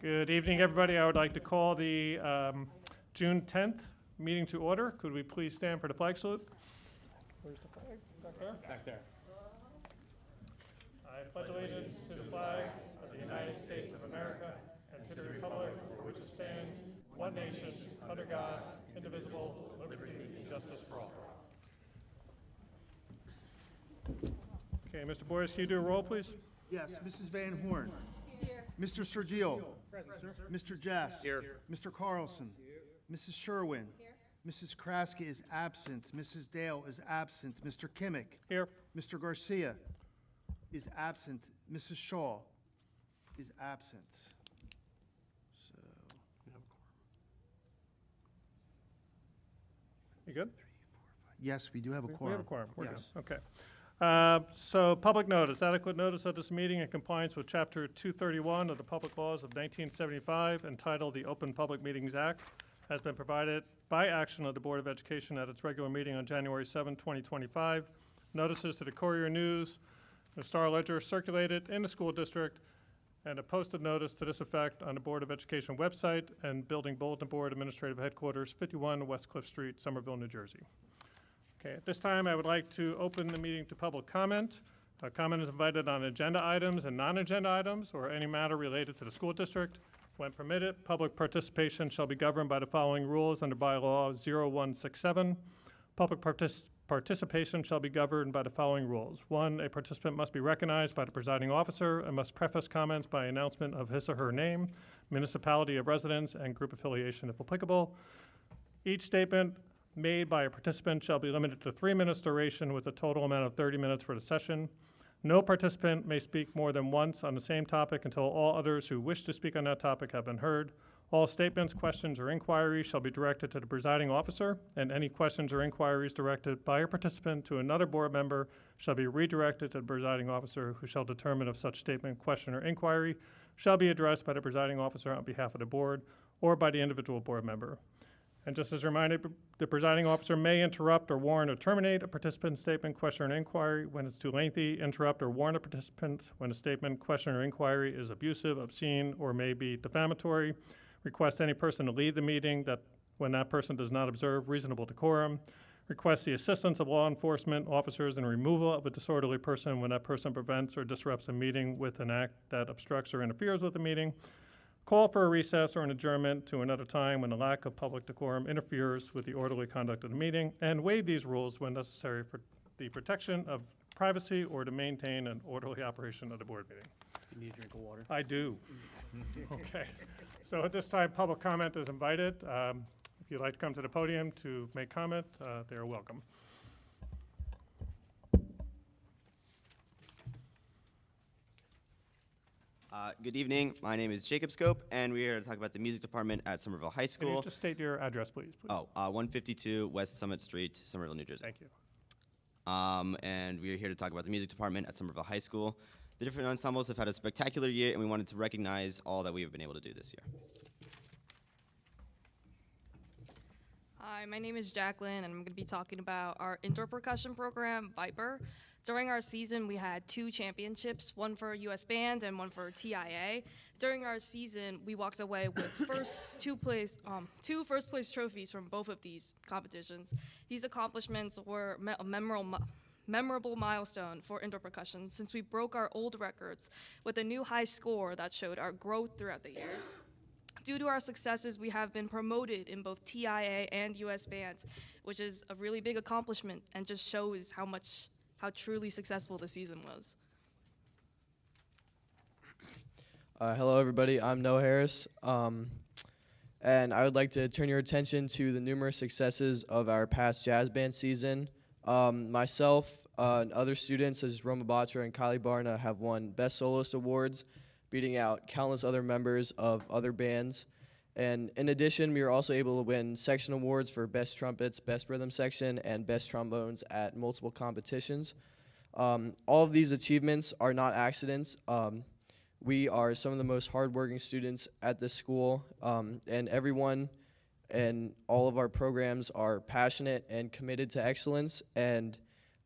Good evening, everybody. I would like to call the June 10th meeting to order. Could we please stand for the flag salute? Where's the flag? Back there? Back there. I pledge allegiance to the flag of the United States of America and to the republic for which it stands, one nation, under God, indivisible, with liberty and justice for all. Okay, Mr. Boyes, can you do a roll, please? Yes, Mrs. Van Horn. Here. Mr. Sergio. Present, sir. Mr. Jess. Here. Mr. Carlson. Here. Mrs. Sherwin. Here. Mrs. Kraska is absent. Mrs. Dale is absent. Mr. Kimmick. Here. Mr. Garcia is absent. Mrs. Shaw is absent. So. You good? Yes, we do have a quorum. We have a quorum. We're yes. good. Okay. So public notice, adequate notice of this meeting in compliance with Chapter 231 of the Public Laws of 1975 entitled the Open Public Meetings Act has been provided by action of the Board of Education at its regular meeting on January 7, 2025. Notices to the Courier News, the Star Ledger circulated in the school district, and a posted notice to this effect on the Board of Education website and Building Bulletin Board Administrative Headquarters, 51 West Cliff Street, Somerville, New Jersey. Okay, at this time, I would like to open the meeting to public comment. Comment is invited on agenda items and non-agenda items or any matter related to the school district. When permitted, public participation shall be governed by the following rules under bylaw 0167. Public participation shall be governed by the following rules. 1, a participant must be recognized by the presiding officer and must preface comments by announcement of his or her name, municipality of residence, and group affiliation if applicable. Each statement made by a participant shall be limited to 3 minutes duration with a total amount of 30 minutes for the session. No participant may speak more than once on the same topic until all others who wish to speak on that topic have been heard. All statements, questions, or inquiries shall be directed to the presiding officer, and any questions or inquiries directed by a participant to another board member shall be redirected to the presiding officer, who shall determine if such statement, question, or inquiry shall be addressed by the presiding officer on behalf of the board or by the individual board member. And just as a reminder, the presiding officer may interrupt or warn or terminate a participant's statement, question, or inquiry when it's too lengthy, interrupt or warn a participant when a statement, question, or inquiry is abusive, obscene, or may be defamatory, request any person to lead the meeting that when that person does not observe reasonable decorum, request the assistance of law enforcement officers in removal of a disorderly person when that person prevents or disrupts a meeting with an act that obstructs or interferes with the meeting, call for a recess or an adjournment to another time when the lack of public decorum interferes with the orderly conduct of the meeting, and waive these rules when necessary for the protection of privacy or to maintain an orderly operation of the board meeting. You need a drink of water? I do. Okay. So at this time, public comment is invited. If you'd like to come to the podium to make comment, they are welcome. Good evening. My name is Jacob Scope, and we're here to talk about the music department at Somerville High Can School. you just state your address, please? 152 West Summit Street, Somerville, New Jersey. Thank you. And we're here to talk about the music department at Somerville High School. The different ensembles have had a spectacular year, and we wanted to recognize all that we have been able to do this year. Hi, my name is Jacqueline, and I'm going to be talking about our indoor percussion program, Viper. During our season, we had 2 championships, one for US Band and one for TIA. During our season, we walked away with two first place trophies from both of these competitions. These accomplishments were a memorable milestone for indoor percussion since we broke our old records with a new high score that showed our growth throughout the years. Due to our successes, we have been promoted in both TIA and US Bands, which is a really big accomplishment and just shows how truly successful the season was. Hello, everybody. I'm Noah Harris, and I would like to turn your attention to the numerous successes of our past jazz band season. Myself and other students, such as Roma Batra and Kylie Barna, have won Best Soloist Awards, beating out countless other members of other bands. And in addition, we were also able to win section awards for Best Trumpets, Best Rhythm Section, and Best Trombones at multiple competitions. All of these achievements are not accidents. We are some of the most hardworking students at this school, and everyone and all of our programs are passionate and committed to excellence, and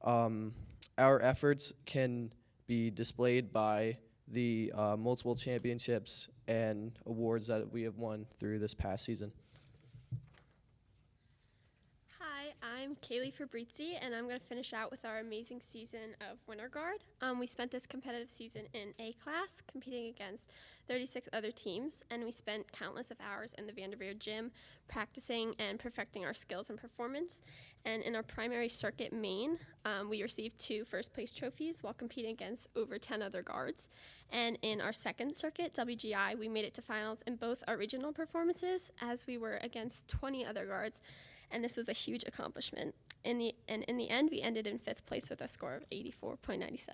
our efforts can be displayed by the multiple championships and awards that we have won through this past season. Hi, I'm Kaylee Fabrizzi, and I'm going to finish out with our amazing season of Winter Guard. We spent this competitive season in A class, competing against 36 other teams, and we spent countless of hours in the Vanderveer gym practicing and perfecting our skills and performance. And in our primary circuit, Maine, we received 2 first-place trophies while competing against over 10 other guards. And in our second circuit, WGI, we made it to finals in both our regional performances, as we were against 20 other guards, and this was a huge accomplishment. In the end, we ended in 5th place with a score of 84.97.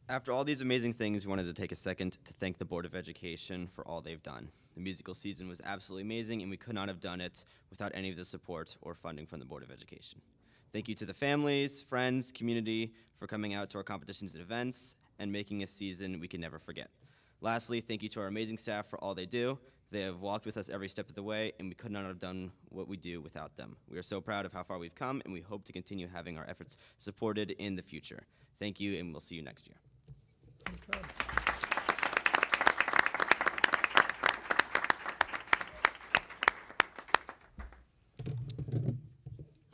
After all these amazing things, we wanted to take a second to thank the Board of Education for all they've done. The musical season was absolutely amazing, and we could not have done it without any of the support or funding from the Board of Education. Thank you to the families, friends, community for coming out to our competitions and events and making a season we can never forget. Lastly, thank you to our amazing staff for all they do. They have walked with us every step of the way, and we could not have done what we do without them. We are so proud of how far we've come, and we hope to continue having our efforts supported in the future. Thank you, and we'll see you next year.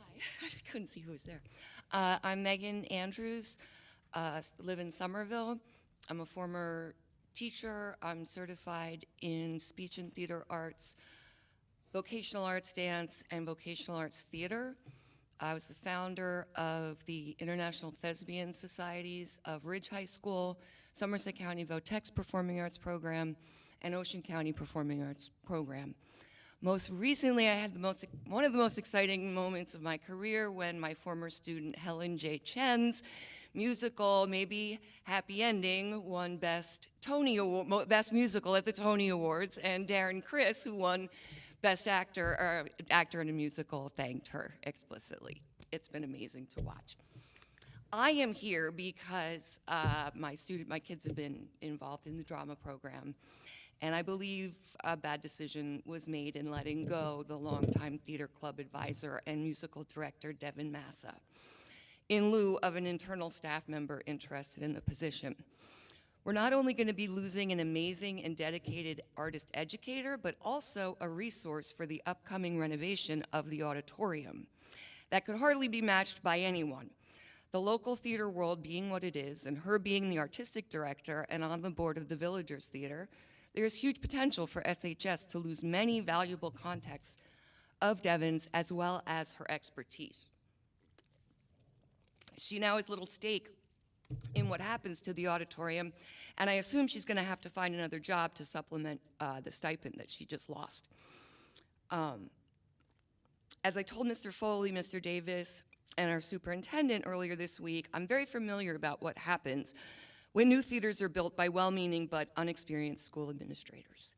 Hi, I couldn't see who was there. I'm Megan Andrews, live in Somerville. I'm a former teacher. I'm certified in speech and theater arts, vocational arts dance, and vocational arts theater. I was the founder of the International Thespian Societies of Ridge High School, Somerset County Votex Performing Arts Program, and Ocean County Performing Arts Program. Most recently, I had one of the most exciting moments of my career when my former student Helen J. Chen's musical, maybe Happy Ending, won Best Musical at the Tony Awards, and Darren Criss, who won Best Actor in a Musical, thanked her explicitly. It's been amazing to watch. I am here because my kids have been involved in the drama program, and I believe a bad decision was made in letting go the longtime theater club advisor and musical director, Devin Massa, in lieu of an internal staff member interested in the position. We're not only going to be losing an amazing and dedicated artist educator, but also a resource for the upcoming renovation of the auditorium that could hardly be matched by anyone. The local theater world being what it is, and her being the artistic director and on the board of the Villagers Theater, there is huge potential for SHS to lose many valuable contexts of Devin's as well as her expertise. She now has little stake in what happens to the auditorium, and I assume she's going to have to find another job to supplement the stipend that she just lost. As I told Mr. Foley, Mr. Davis, and our superintendent earlier this week, I'm very familiar about what happens when new theaters are built by well-meaning but unexperienced school administrators.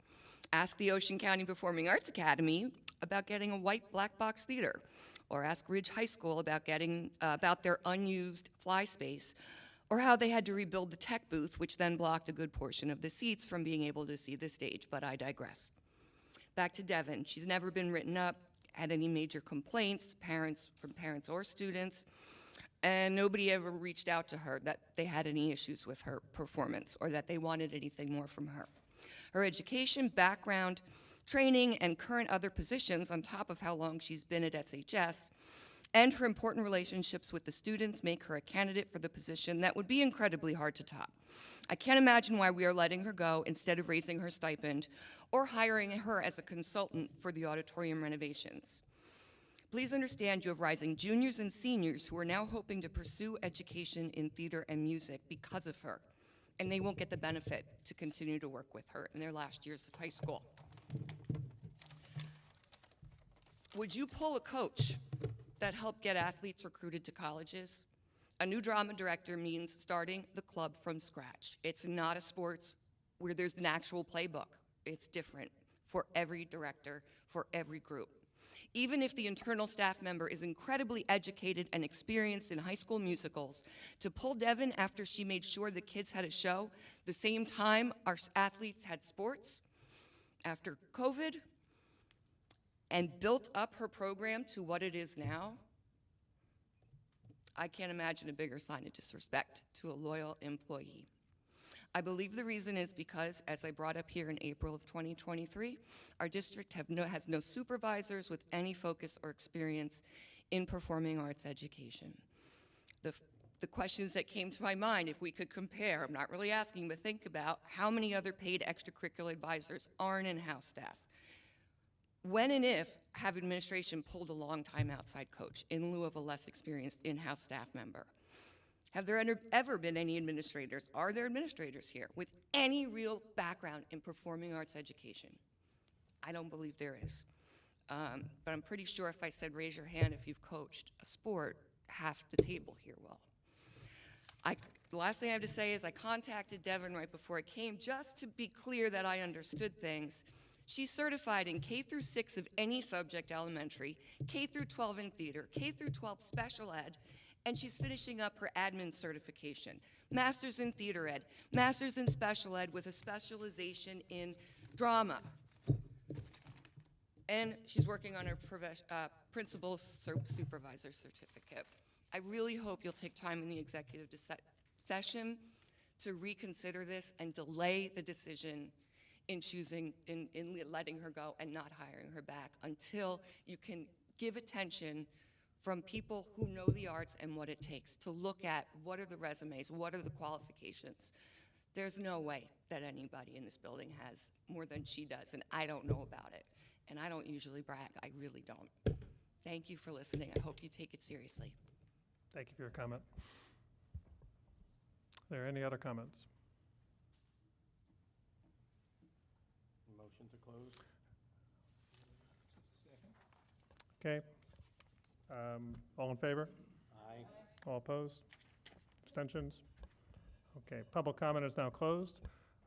Ask the Ocean County Performing Arts Academy about getting a white black box theater, or ask Ridge High School about their unused fly space, or how they had to rebuild the tech booth, which then blocked a good portion of the seats from being able to see the stage, but I digress. Back to Devin. She's never been written up, had any major complaints, from parents or students, and nobody ever reached out to her that they had any issues with her performance or that they wanted anything more from her. Her education, background, training, and current other positions on top of how long she's been at SHS, and her important relationships with the students make her a candidate for the position that would be incredibly hard to top. I can't imagine why we are letting her go instead of raising her stipend or hiring her as a consultant for the auditorium renovations. Please understand you have rising juniors and seniors who are now hoping to pursue education in theater and music because of her, and they won't get the benefit to continue to work with her in their last years of high school. Would you pull a coach that helped get athletes recruited to colleges? A new drama director means starting the club from scratch. It's not a sports where there's an actual playbook. It's different for every director, for every group. Even if the internal staff member is incredibly educated and experienced in high school musicals, to pull Devin after she made sure the kids had a show, the same time our athletes had sports, after COVID, and built up her program to what it is now, I can't imagine a bigger sign of disrespect to a loyal employee. I believe the reason is because, as I brought up here in April of 2023, our district has no supervisors with any focus or experience in performing arts education. The questions that came to my mind, if we could compare, I'm not really asking, but think about how many other paid extracurricular advisors aren't in-house staff. When and if have administration pulled a long-time outside coach in lieu of a less experienced in-house staff member? Have there ever been any administrators, are there administrators here, with any real background in performing arts education? I don't believe there is. But I'm pretty sure if I said raise your hand if you've coached a sport, half the table here will. The last thing I have to say is I contacted Devin right before I came just to be clear that I understood things. She's certified in K through 6 of any subject elementary, K through 12 in theater, K through 12 special ed, and she's finishing up her admin certification. Master's in theater ed, master's in special ed with a specialization in drama. And she's working on her principal supervisor certificate. I really hope you'll take time in the executive session to reconsider this and delay the decision in choosing, in letting her go and not hiring her back until you can give attention from people who know the arts and what it takes to look at what are the resumes, what are the qualifications. There's no way that anybody in this building has more than she does, and I don't know about it. And I don't usually brag, I really don't. Thank you for listening. I hope you take it seriously. Thank you for your comment. Are there any other comments? Motion to close. Okay. All in favor? Aye. All opposed? Abstentions? Okay, public comment is now closed.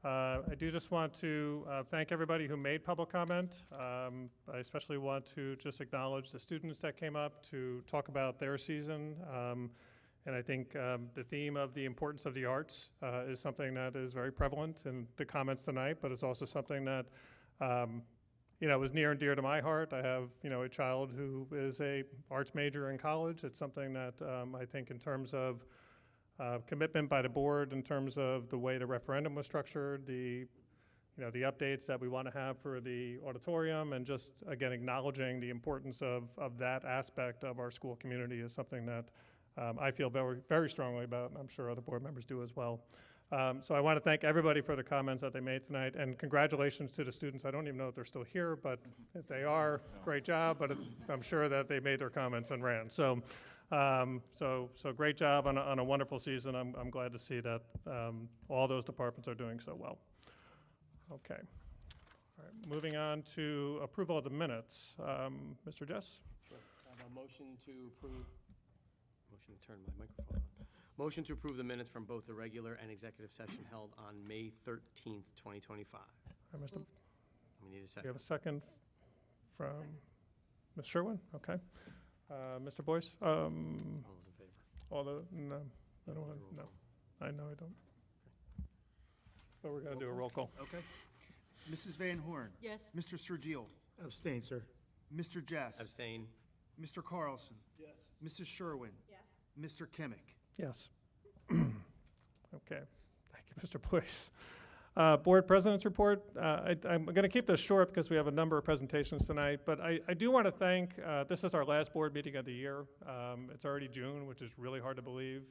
I do just want to thank everybody who made public comment. I especially want to just acknowledge the students that came up to talk about their season. And I think the theme of the importance of the arts is something that is very prevalent in the comments tonight, but it's also something that was near and dear to my heart. I have, a child who is a arts major in college. It's something that I think in terms of commitment by the board, in terms of the way the referendum was structured, the updates that we want to have for the auditorium, and just, again, acknowledging the importance of that aspect of our school community is something that I feel very, very strongly about, and I'm sure other board members do as well. So I want to thank everybody for the comments that they made tonight, and congratulations to the students. I don't even know if they're still here, but if they are, great job, but I'm sure that they made their comments and ran. So great job on a wonderful season. I'm glad to see that all those departments are doing so well. Okay. All right, moving on to approval of the minutes. Mr. Jess? Sure. I have a motion to approve. Motion to turn my microphone on. Motion to approve the minutes from both the regular and executive session held on May 13th, 2025. We need a second. You have a second from Ms. Sherwin? Okay. Mr. Boyce? All those in favor? No, I don't want, no. I know I don't. But we're going to do a roll call. Okay. Mrs. Van Horn. Yes. Mr. Sergio. Abstain, sir. Mr. Jess. Abstain. Mr. Carlson. Yes. Mrs. Sherwin. Yes. Mr. Kimmick. Yes. Okay. Thank you, Mr. Boyce. Board President's Report. I'm going to keep this short because we have a number of presentations tonight, but I do want to thank, this is our last board meeting of the year. It's already June, which is really hard to believe.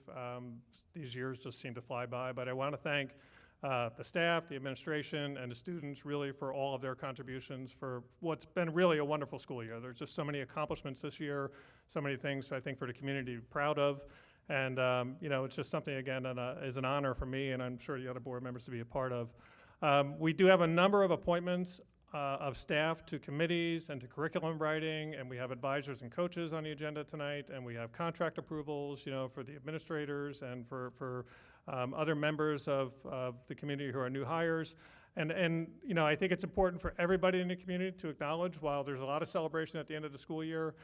These years just seem to fly by, but I want to thank the staff, the administration, and the students really for all of their contributions for what's been really a wonderful school year. There's just so many accomplishments this year, so many things I think for the community to be proud of. And, it's just something, again, that is an honor for me, and I'm sure the other board members to be a part of. We do have a number of appointments of staff to committees and to curriculum writing, and we have advisors and coaches on the agenda tonight, and we have contract approvals, for the administrators and for other members of the community who are new hires. And I think it's important for everybody in the community to acknowledge, while there's a lot of celebration at the end of the school year,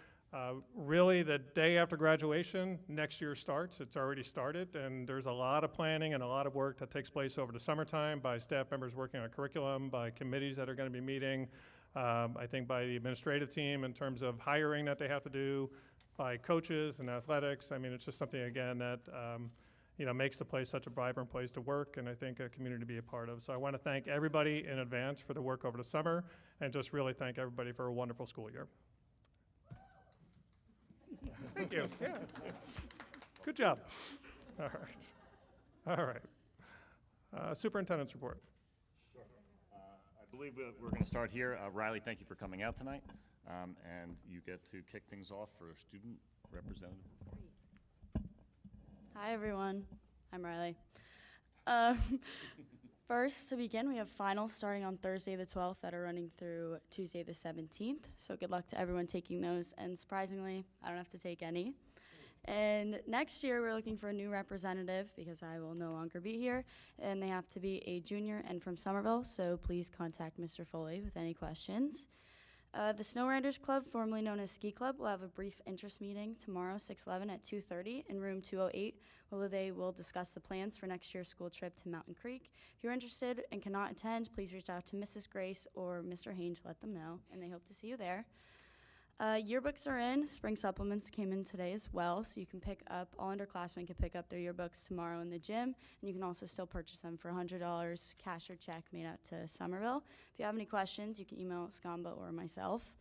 really the day after graduation, next year starts. It's already started, and there's a lot of planning and a lot of work that takes place over the summertime by staff members working on curriculum, by committees that are going to be meeting, I think by the administrative team in terms of hiring that they have to do, by coaches and athletics. I mean, it's just something, again, that makes the place such a vibrant place to work and I think a community to be a part of. So I want to thank everybody in advance for the work over the summer and just really thank everybody for a wonderful school year. Thank you. Yeah. Good job. All right. All right. Superintendent's report. I believe we're going to start here. Riley, thank you for coming out tonight. And you get to kick things off for a student representative. Hi, everyone. I'm Riley. First, to begin, we have finals starting on Thursday the 12th that are running through Tuesday the 17th. So good luck to everyone taking those. And surprisingly, I don't have to take any. And next year, we're looking for a new representative because I will no longer be here. And they have to be a junior and from Somerville. So please contact Mr. Foley with any questions. The Snow Riders Club, formerly known as Ski Club, will have a brief interest meeting tomorrow, 6/11 at 2:30 in room 208, where they will discuss the plans for next year's school trip to Mountain Creek. If you're interested and cannot attend, please reach out to Mrs. Grace or Mr. Hain to let them know, and they hope to see you there. Yearbooks are in. Spring supplements came in today as well, so you can pick up, all underclassmen can pick up their yearbooks tomorrow in the gym, and you can also still purchase them for $100 cash or check made out to Somerville. If you have any questions, you can email Scamba or myself.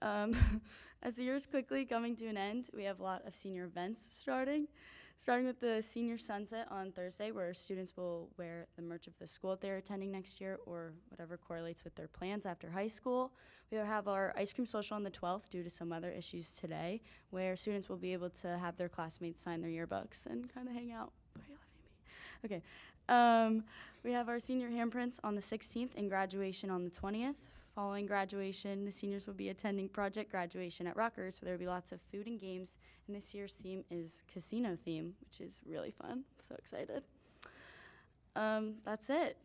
As the year is quickly coming to an end, we have a lot of senior events starting with the Senior Sunset on Thursday, where students will wear the merch of the school that they're attending next year or whatever correlates with their plans after high school. We will have our ice cream social on the 12th due to some weather issues today, where students will be able to have their classmates sign their yearbooks and kind of hang out. Are you loving me? Okay. We have our senior handprints on the 16th and graduation on the 20th. Following graduation, the seniors will be attending project graduation at Rutgers, where there will be lots of food and games. And this year's theme is casino theme, which is really fun. I'm so excited. That's it.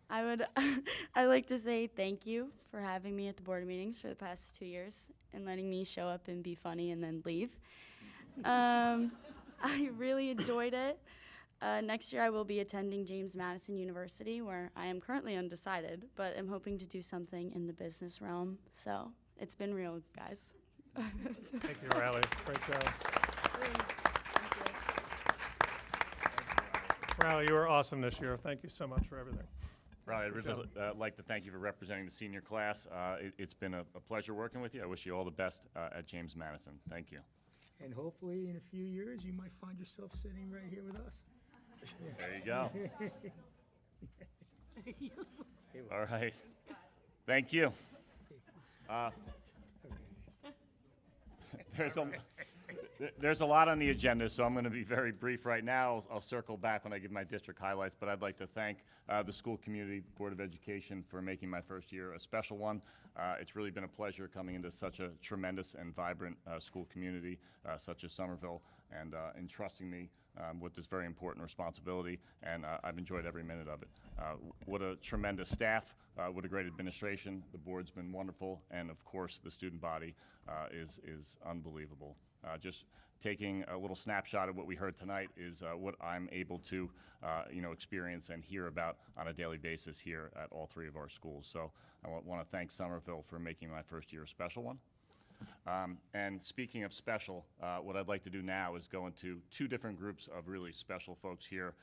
I'd like to say thank you for having me at the board meetings for the past 2 years and letting me show up and be funny and then leave. I really enjoyed it. Next year I will be attending James Madison University, where I am currently undecided, but I'm hoping to do something in the business realm. So it's been real, guys. Thank you, Riley. Great job. Riley, you were awesome this year. Thank you so much for everything. Riley, I'd really like to thank you for representing the senior class. It's been a pleasure working with you. I wish you all the best at James Madison. Thank you. And hopefully in a few years, you might find yourself sitting right here with us. There you go. All right. Thank you. There's a lot on the agenda, so I'm going to be very brief right now. I'll circle back when I give my district highlights, but I'd like to thank the school community, Board of Education, for making my first year a special one. It's really been a pleasure coming into such a tremendous and vibrant school community such as Somerville, and entrusting me with this very important responsibility, and I've enjoyed every minute of it. What a tremendous staff, what a great administration. The board's been wonderful, and of course the student body is unbelievable. Just taking a little snapshot of what we heard tonight is what I'm able to experience and hear about on a daily basis here at all three of our schools. So I want to thank Somerville for making my first year a special one. And speaking of special, what I'd like to do now is go into two different groups of really special folks here,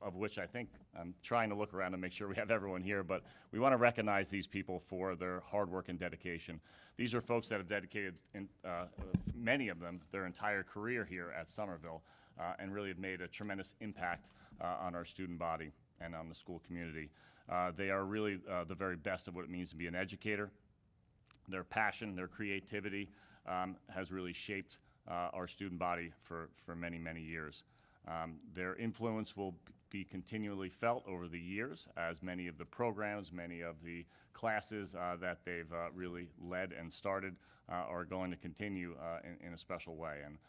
of which I think I'm trying to look around to make sure we have everyone here, but we want to recognize these people for their hard work and dedication. These are folks that have dedicated, many of them, their entire career here at Somerville, and really have made a tremendous impact on our student body and on the school community. They are really the very best of what it means to be an educator. Their passion, their creativity has really shaped our student body for many, many years. Their influence will be continually felt over the years as many of the programs, many of the classes that they've really led and started are going to continue in a special way. And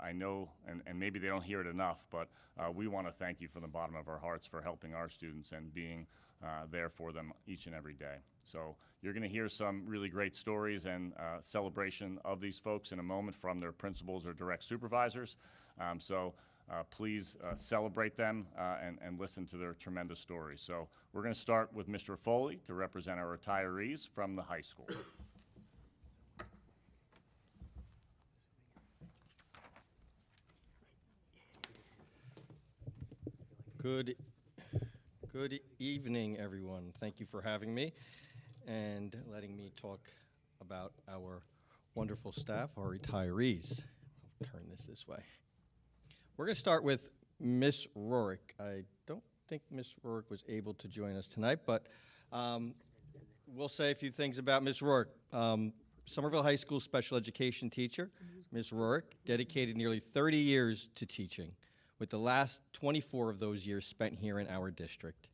I know, and maybe they don't hear it enough, but we want to thank you from the bottom of our hearts for helping our students and being there for them each and every day. So you're going to hear some really great stories and celebration of these folks in a moment from their principals or direct supervisors. Please celebrate them and listen to their tremendous stories. So we're going to start with Mr. Foley to represent our retirees from the high school. Good evening, everyone. Thank you for having me and letting me talk about our wonderful staff, our retirees. I'll turn this way. We're going to start with Miss Rorick. I don't think Miss Rorick was able to join us tonight, but we'll say a few things about Miss Rorick. Somerville High School special education teacher, Miss Rorick, dedicated nearly 30 years to teaching, with the last 24 of those years spent here in our district.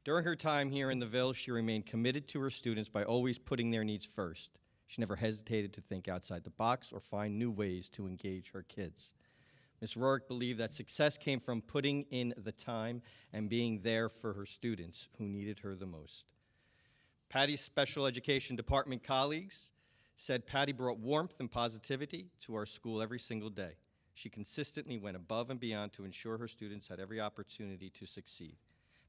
During her time here in the Ville, she remained committed to her students by always putting their needs first. She never hesitated to think outside the box or find new ways to engage her kids. Ms. Rorick believed that success came from putting in the time and being there for her students who needed her the most. Patty's special education department colleagues said Patty brought warmth and positivity to our school every single day. She consistently went above and beyond to ensure her students had every opportunity to succeed.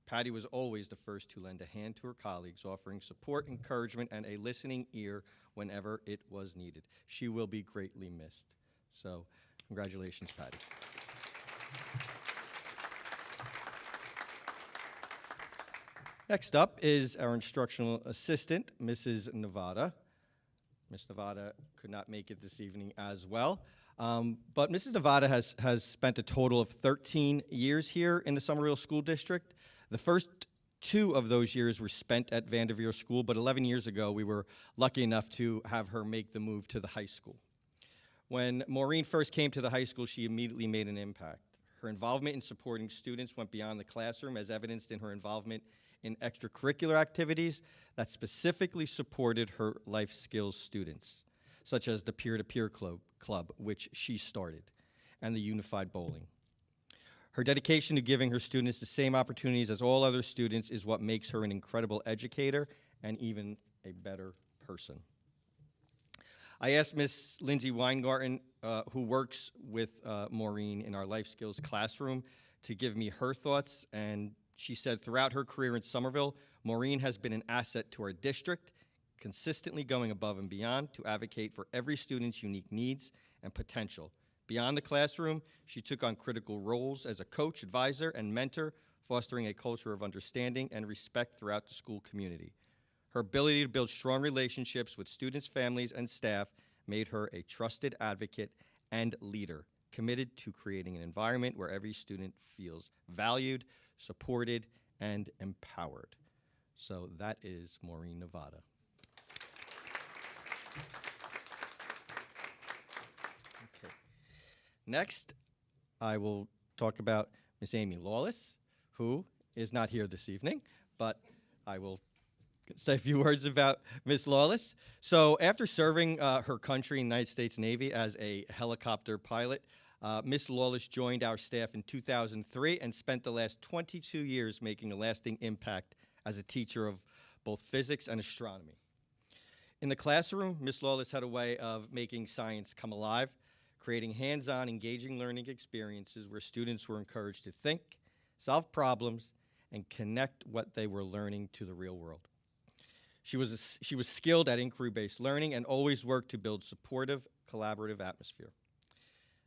Patty was always the first to lend a hand to her colleagues, offering support, encouragement, and a listening ear whenever it was needed. She will be greatly missed. So, congratulations, Patty. Next up is our instructional assistant, Mrs. Nevada. Ms. Nevada could not make it this evening as well. But Mrs. Nevada has spent a total of 13 years here in the Somerville School District. The first 2 of those years were spent at Vanderveer School, but 11 years ago we were lucky enough to have her make the move to the high school. When Maureen first came to the high school, she immediately made an impact. Her involvement in supporting students went beyond the classroom, as evidenced in her involvement in extracurricular activities that specifically supported her life skills students, such as the peer-to-peer club, which she started, and the unified bowling. Her dedication to giving her students the same opportunities as all other students is what makes her an incredible educator and even a better person. I asked Miss Lindsay Weingarten, who works with Maureen in our life skills classroom, to give me her thoughts, and she said throughout her career in Somerville, Maureen has been an asset to our district, consistently going above and beyond to advocate for every student's unique needs and potential. Beyond the classroom, she took on critical roles as a coach, advisor, and mentor, fostering a culture of understanding and respect throughout the school community. Her ability to build strong relationships with students, families, and staff made her a trusted advocate and leader, committed to creating an environment where every student feels valued, supported, and empowered. So that is Maureen Nevada. Okay. Next, I will talk about Miss Amy Lawless, who is not here this evening, but I will say a few words about Miss Lawless. So after serving her country in the United States Navy as a helicopter pilot, Miss Lawless joined our staff in 2003 and spent the last 22 years making a lasting impact as a teacher of both physics and astronomy. In the classroom, Miss Lawless had a way of making science come alive, creating hands-on, engaging learning experiences where students were encouraged to think, solve problems, and connect what they were learning to the real world. She was skilled at inquiry-based learning and always worked to build supportive, collaborative atmosphere.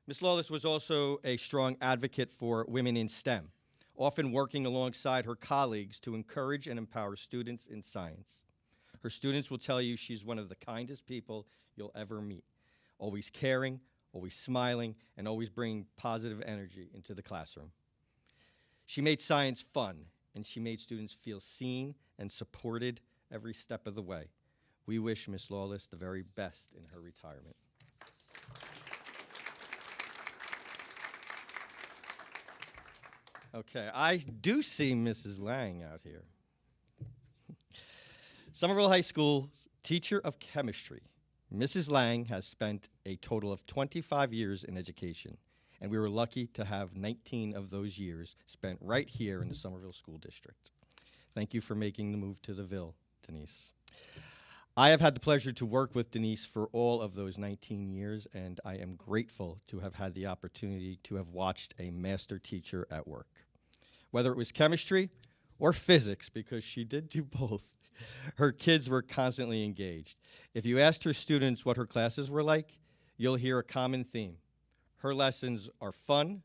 Ms. Lawless was also a strong advocate for women in STEM, often working alongside her colleagues to encourage and empower students in science. Her students will tell you she's one of the kindest people you'll ever meet, always caring, always smiling, and always bringing positive energy into the classroom. She made science fun, and she made students feel seen and supported every step of the way. We wish Ms. Lawless the very best in her retirement. Okay, I do see Mrs. Lang out here. Somerville High School's teacher of chemistry, Mrs. Lang has spent a total of 25 years in education, and we were lucky to have 19 of those years spent right here in the Somerville School District. Thank you for making the move to the Ville, Denise. I have had the pleasure to work with Denise for all of those 19 years, and I am grateful to have had the opportunity to have watched a master teacher at work. Whether it was chemistry or physics, because she did do both, her kids were constantly engaged. If you asked her students what her classes were like, you'll hear a common theme. Her lessons are fun,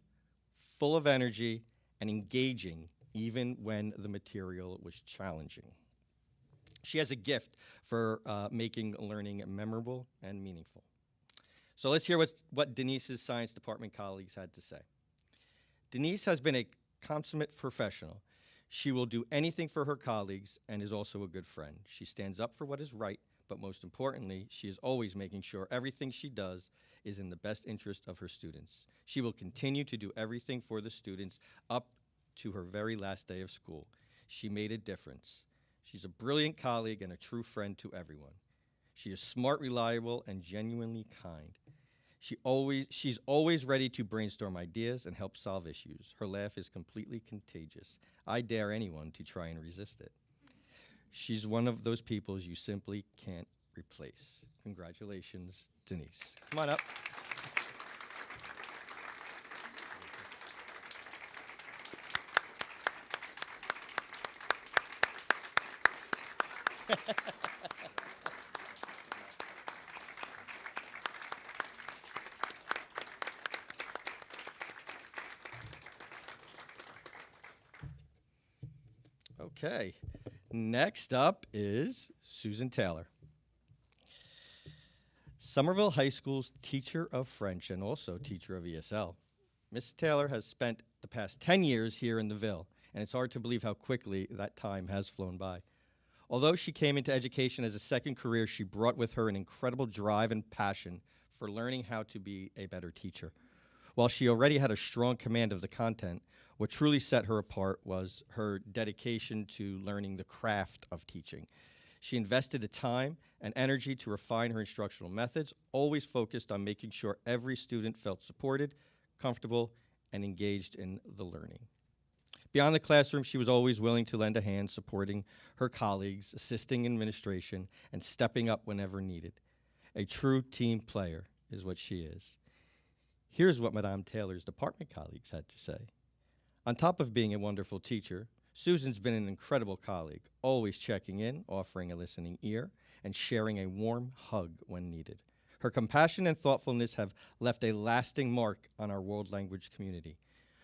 full of energy, and engaging even when the material was challenging. She has a gift for making learning memorable and meaningful. So let's hear what Denise's science department colleagues had to say. Denise has been a consummate professional. She will do anything for her colleagues and is also a good friend. She stands up for what is right, but most importantly, she is always making sure everything she does is in the best interest of her students. She will continue to do everything for the students up to her very last day of school. She made a difference. She's a brilliant colleague and a true friend to everyone. She is smart, reliable, and genuinely kind. She's always ready to brainstorm ideas and help solve issues. Her laugh is completely contagious. I dare anyone to try and resist it. She's one of those people you simply can't replace. Congratulations, Denise. Come on up. Okay, next up is Susan Taylor. Somerville High School's teacher of French and also teacher of ESL. Miss Taylor has spent the past 10 years here in the Ville, and it's hard to believe how quickly that time has flown by. Although she came into education as a second career, she brought with her an incredible drive and passion for learning how to be a better teacher. While she already had a strong command of the content, what truly set her apart was her dedication to learning the craft of teaching. She invested the time and energy to refine her instructional methods, always focused on making sure every student felt supported, comfortable, and engaged in the learning. Beyond the classroom, she was always willing to lend a hand, supporting her colleagues, assisting administration, and stepping up whenever needed. A true team player is what she is. Here's what Madame Taylor's department colleagues had to say. On top of being a wonderful teacher, Susan's been an incredible colleague, always checking in, offering a listening ear, and sharing a warm hug when needed. Her compassion and thoughtfulness have left a lasting mark on our world language community.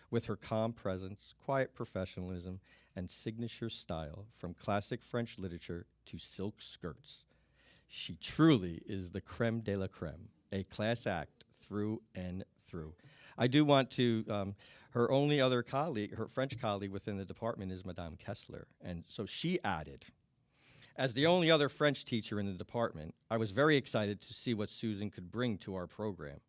With her calm presence, quiet professionalism, and signature style, from classic French literature to silk skirts, she truly is the creme de la creme, a class act through and through. I do want to, her only other colleague, her French colleague within the department is Madame Kessler, and so she added, as the only other French teacher in the department, I was very excited to see what Susan could bring to our program.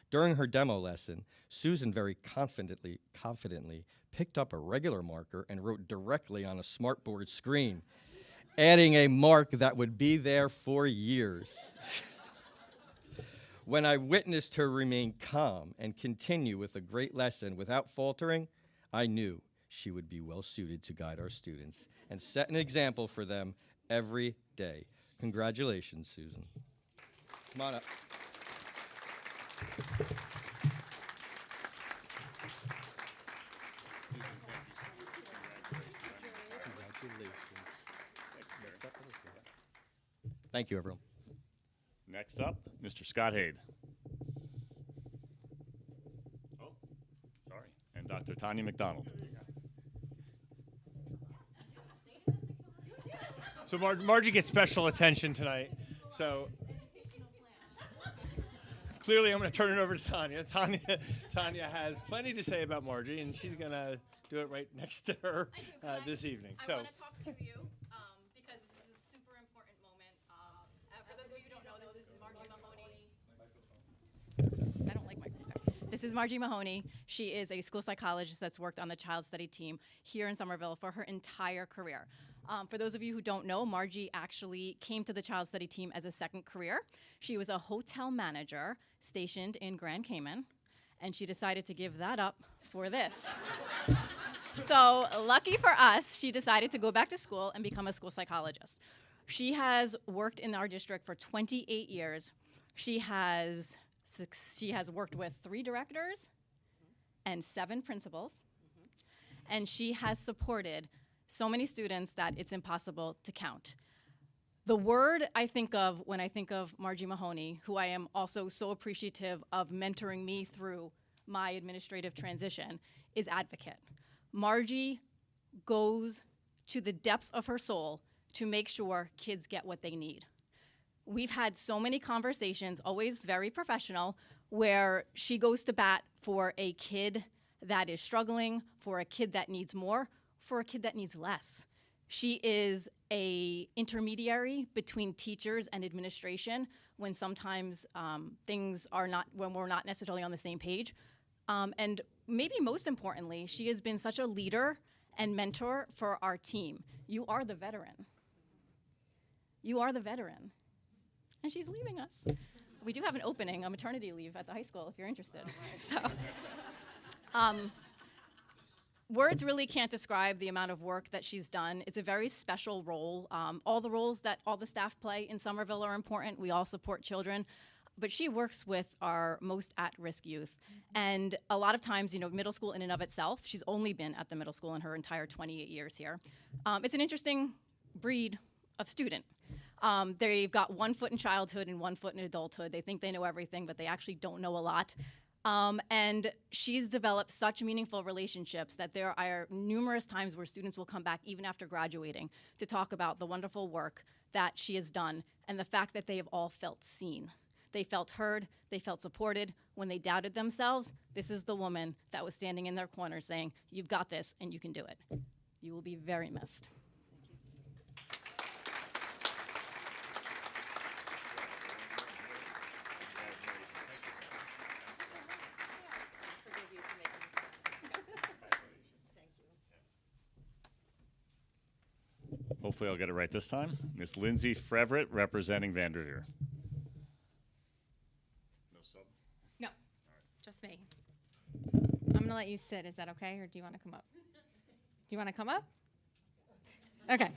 During her demo lesson, Susan very confidently picked up a regular marker and wrote directly on a smartboard screen, adding a mark that would be there for years. When I witnessed her remain calm and continue with a great lesson without faltering, I knew she would be well suited to guide our students and set an example for them every day. Congratulations, Susan. Come on up. Thank you, everyone. Next up, Mr. Scott Haid. Oh, sorry. And Dr. Tanya McDonald. So Margie gets special attention tonight. So clearly I'm going to turn it over to Tanya. Tanya has plenty to say about Margie, and she's going to do it right next to her this evening. I want to talk to you because this is a super important moment. For those of you who don't know, this is Margie Mahoney. I don't like microphones. This is Margie Mahoney. She is a school psychologist that's worked on the child study team here in Somerville for her entire career. For those of you who don't know, Margie actually came to the child study team as a second career. She was a hotel manager stationed in Grand Cayman, and she decided to give that up for this. So lucky for us, she decided to go back to school and become a school psychologist. She has worked in our district for 28 years. She has worked with 3 directors and 7 principals, and she has supported so many students that it's impossible to count. The word I think of when I think of Margie Mahoney, who I am also so appreciative of mentoring me through my administrative transition, is advocate. Margie goes to the depths of her soul to make sure kids get what they need. We've had so many conversations, always very professional, where she goes to bat for a kid that is struggling, for a kid that needs more, for a kid that needs less. She is a intermediary between teachers and administration when sometimes when we're not necessarily on the same page. And maybe most importantly, she has been such a leader and mentor for our team. You are the veteran. You are the veteran. And she's leaving us. We do have an opening, a maternity leave at the high school if you're interested. So, words really can't describe the amount of work that she's done. It's a very special role. All the roles that all the staff play in Somerville are important. We all support children. But she works with our most at-risk youth. And a lot of times, middle school in and of itself, she's only been at the middle school in her entire 28 years here. It's an interesting breed of student. They've got 1 foot in childhood and 1 foot in adulthood. They think they know everything, but they actually don't know a lot. And she's developed such meaningful relationships that there are numerous times where students will come back even after graduating to talk about the wonderful work that she has done and the fact that they have all felt seen. They felt heard, they felt supported. When they doubted themselves, this is the woman that was standing in their corner saying, "You've got this and you can do it." You will be very missed. Hopefully I'll get it right this time. Miss Lindsay Frevert, representing Vanderveer. No sub? No, just me. I'm going to let you sit. Is that okay, or do you want to come up? Do you want to come up? Okay.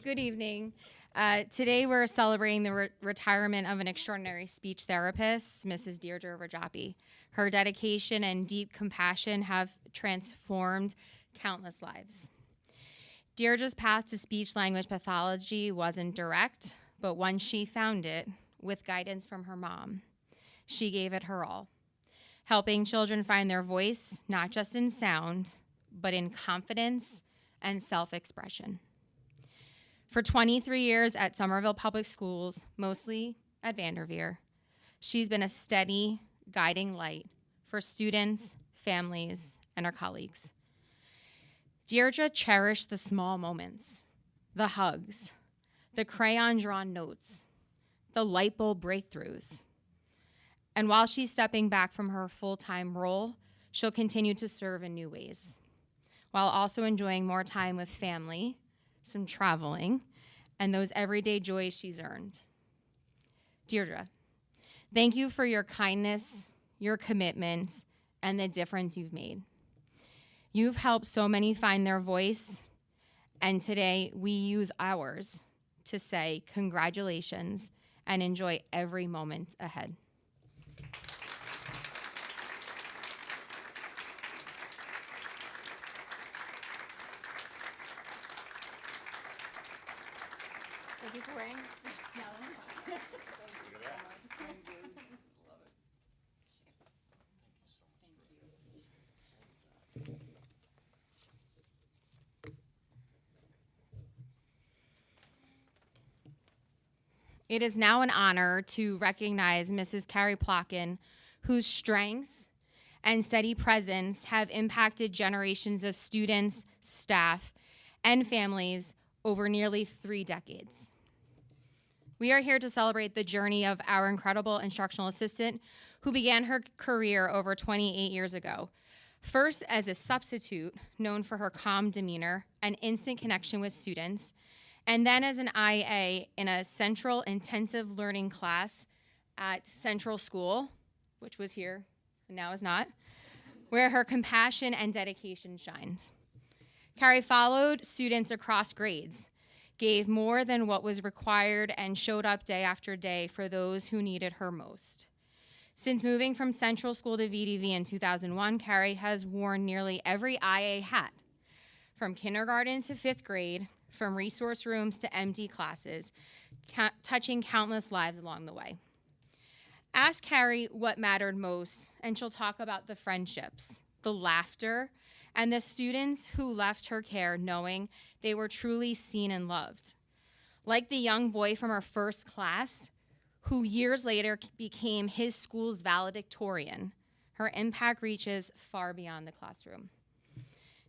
Good evening. Today we're celebrating the retirement of an extraordinary speech therapist, Mrs. Deirdre Rajapi. Her dedication and deep compassion have transformed countless lives. Deirdre's path to speech-language pathology wasn't direct, but once she found it, with guidance from her mom, she gave it her all, helping children find their voice, not just in sound, but in confidence and self-expression. For 23 years at Somerville Public Schools, mostly at Vanderveer, she's been a steady, guiding light for students, families, and her colleagues. Deirdre cherished the small moments, the hugs, the crayon-drawn notes, the light bulb breakthroughs. And while she's stepping back from her full-time role, she'll continue to serve in new ways, while also enjoying more time with family, some traveling, and those everyday joys she's earned. Deirdre, thank you for your kindness, your commitment, and the difference you've made. You've helped so many find their voice, and today we use ours to say congratulations and enjoy every moment ahead. Thank you for wearing. It is now an honor to recognize Mrs. Carrie Plotkin, whose strength and steady presence have impacted generations of students, staff, and families over nearly 3 decades. We are here to celebrate the journey of our incredible instructional assistant who began her career over 28 years ago, first as a substitute known for her calm demeanor and instant connection with students, and then as an IA in a central intensive learning class at Central School, which was here and now is not, where her compassion and dedication shined. Carrie followed students across grades, gave more than what was required, and showed up day after day for those who needed her most. Since moving from Central School to VDV in 2001, Carrie has worn nearly every IA hat, from kindergarten to 5th grade, from resource rooms to MD classes, touching countless lives along the way. Ask Carrie what mattered most, and she'll talk about the friendships, the laughter, and the students who left her care knowing they were truly seen and loved. Like the young boy from her first class, who years later became his school's valedictorian, her impact reaches far beyond the classroom.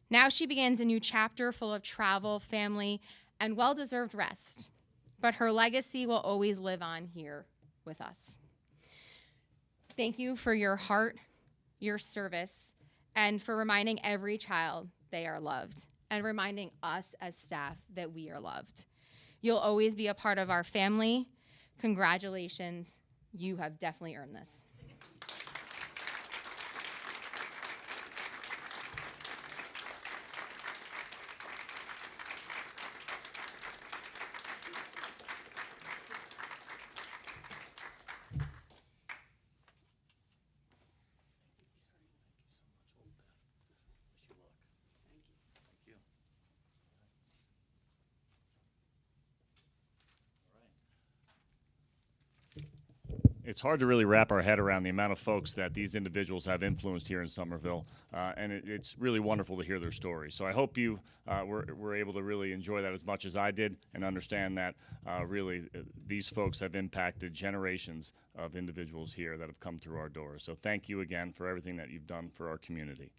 Now she begins a new chapter full of travel, family, and well-deserved rest, but her legacy will always live on here with us. Thank you for your heart, your service, and for reminding every child they are loved, and reminding us as staff that we are loved. You'll always be a part of our family. Congratulations, you have definitely earned this. It's hard to really wrap our head around the amount of folks that these individuals have influenced here in Somerville, and it's really wonderful to hear their stories. So I hope you were able to really enjoy that as much as I did, and understand that really these folks have impacted generations of individuals here that have come through our doors. So thank you again for everything that you've done for our community.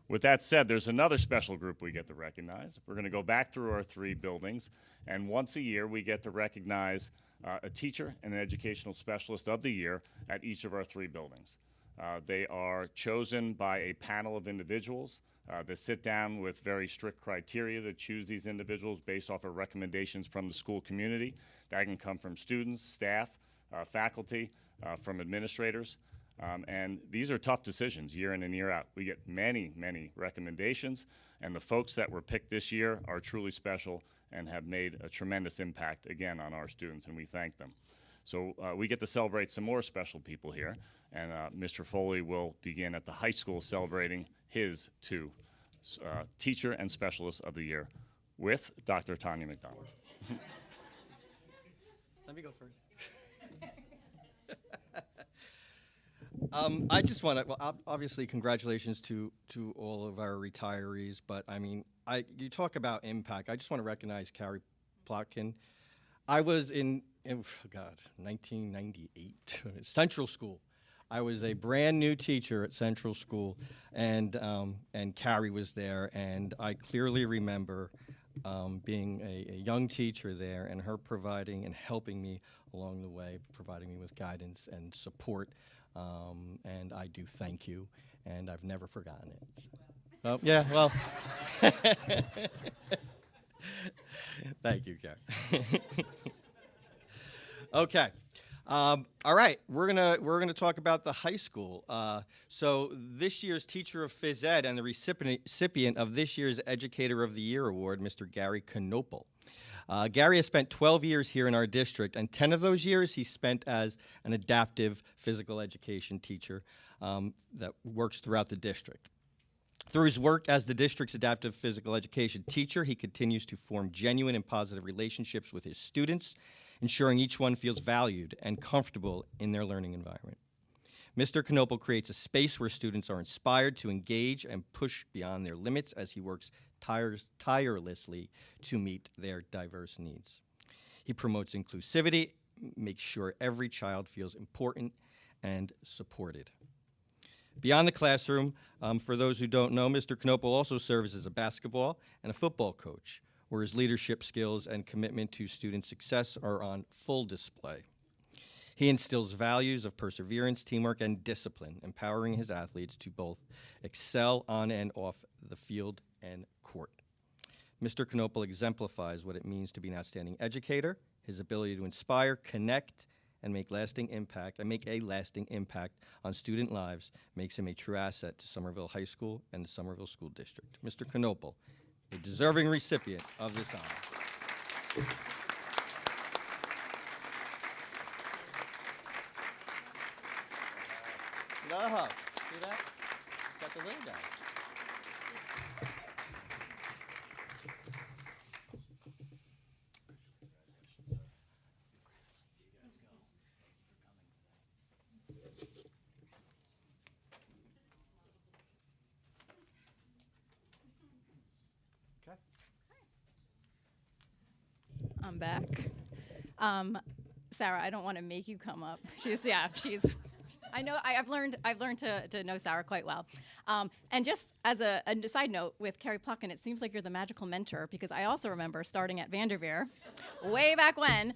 With that said, there's another special group we get to recognize. We're going to go back through our 3 buildings, and once a year we get to recognize a teacher and an educational specialist of the year at each of our 3 buildings. They are chosen by a panel of individuals that sit down with very strict criteria to choose these individuals based off of recommendations from the school community. That can come from students, staff, faculty, from administrators. And these are tough decisions year in and year out. We get many, many recommendations, and the folks that were picked this year are truly special and have made a tremendous impact, again, on our students, and we thank them. So we get to celebrate some more special people here, and Mr. Foley will begin at the high school celebrating his 2 Teacher and Specialist of the Year with Dr. Tanya McDonald. Let me go first. I just want to, well, obviously, congratulations to all of our retirees, but I mean, you talk about impact. I just want to recognize Carrie Plotkin. I was in 1998, Central School. I was a brand new teacher at Central School, and Carrie was there, and I clearly remember being a young teacher there, and her providing and helping me along the way, providing me with guidance and support. And I do thank you, and I've never forgotten it. Oh, yeah, well. Thank you, Karen. Okay. All right, we're gonna talk about the high school. So this year's Teacher of Phys Ed and the recipient of this year's Educator of the Year Award, Mr. Gary Knopel. Gary has spent 12 years here in our district, and 10 of those years he spent as an adaptive physical education teacher that works throughout the district. Through his work as the district's adaptive physical education teacher, he continues to form genuine and positive relationships with his students, ensuring each one feels valued and comfortable in their learning environment. Mr. Knopel creates a space where students are inspired to engage and push beyond their limits as he works tirelessly to meet their diverse needs. He promotes inclusivity, makes sure every child feels important and supported. Beyond the classroom, for those who don't know, Mr. Knopel also serves as a basketball and a football coach, where his leadership skills and commitment to student success are on full display. He instills values of perseverance, teamwork, and discipline, empowering his athletes to both excel on and off the field and court. Mr. Knopel exemplifies what it means to be an outstanding educator. His ability to inspire, connect, and make a lasting impact on student lives makes him a true asset to Somerville High School and the Somerville School District. Mr. Knopel, a deserving recipient of this honor. No, see that? Got the little guy. I'm back. Sarah, I don't want to make you come up. She's. I know. I've learned to know Sarah quite well. And just as a side note, with Carrie Pluckin, it seems like you're the magical mentor, because I also remember starting at Vanderveer way back when.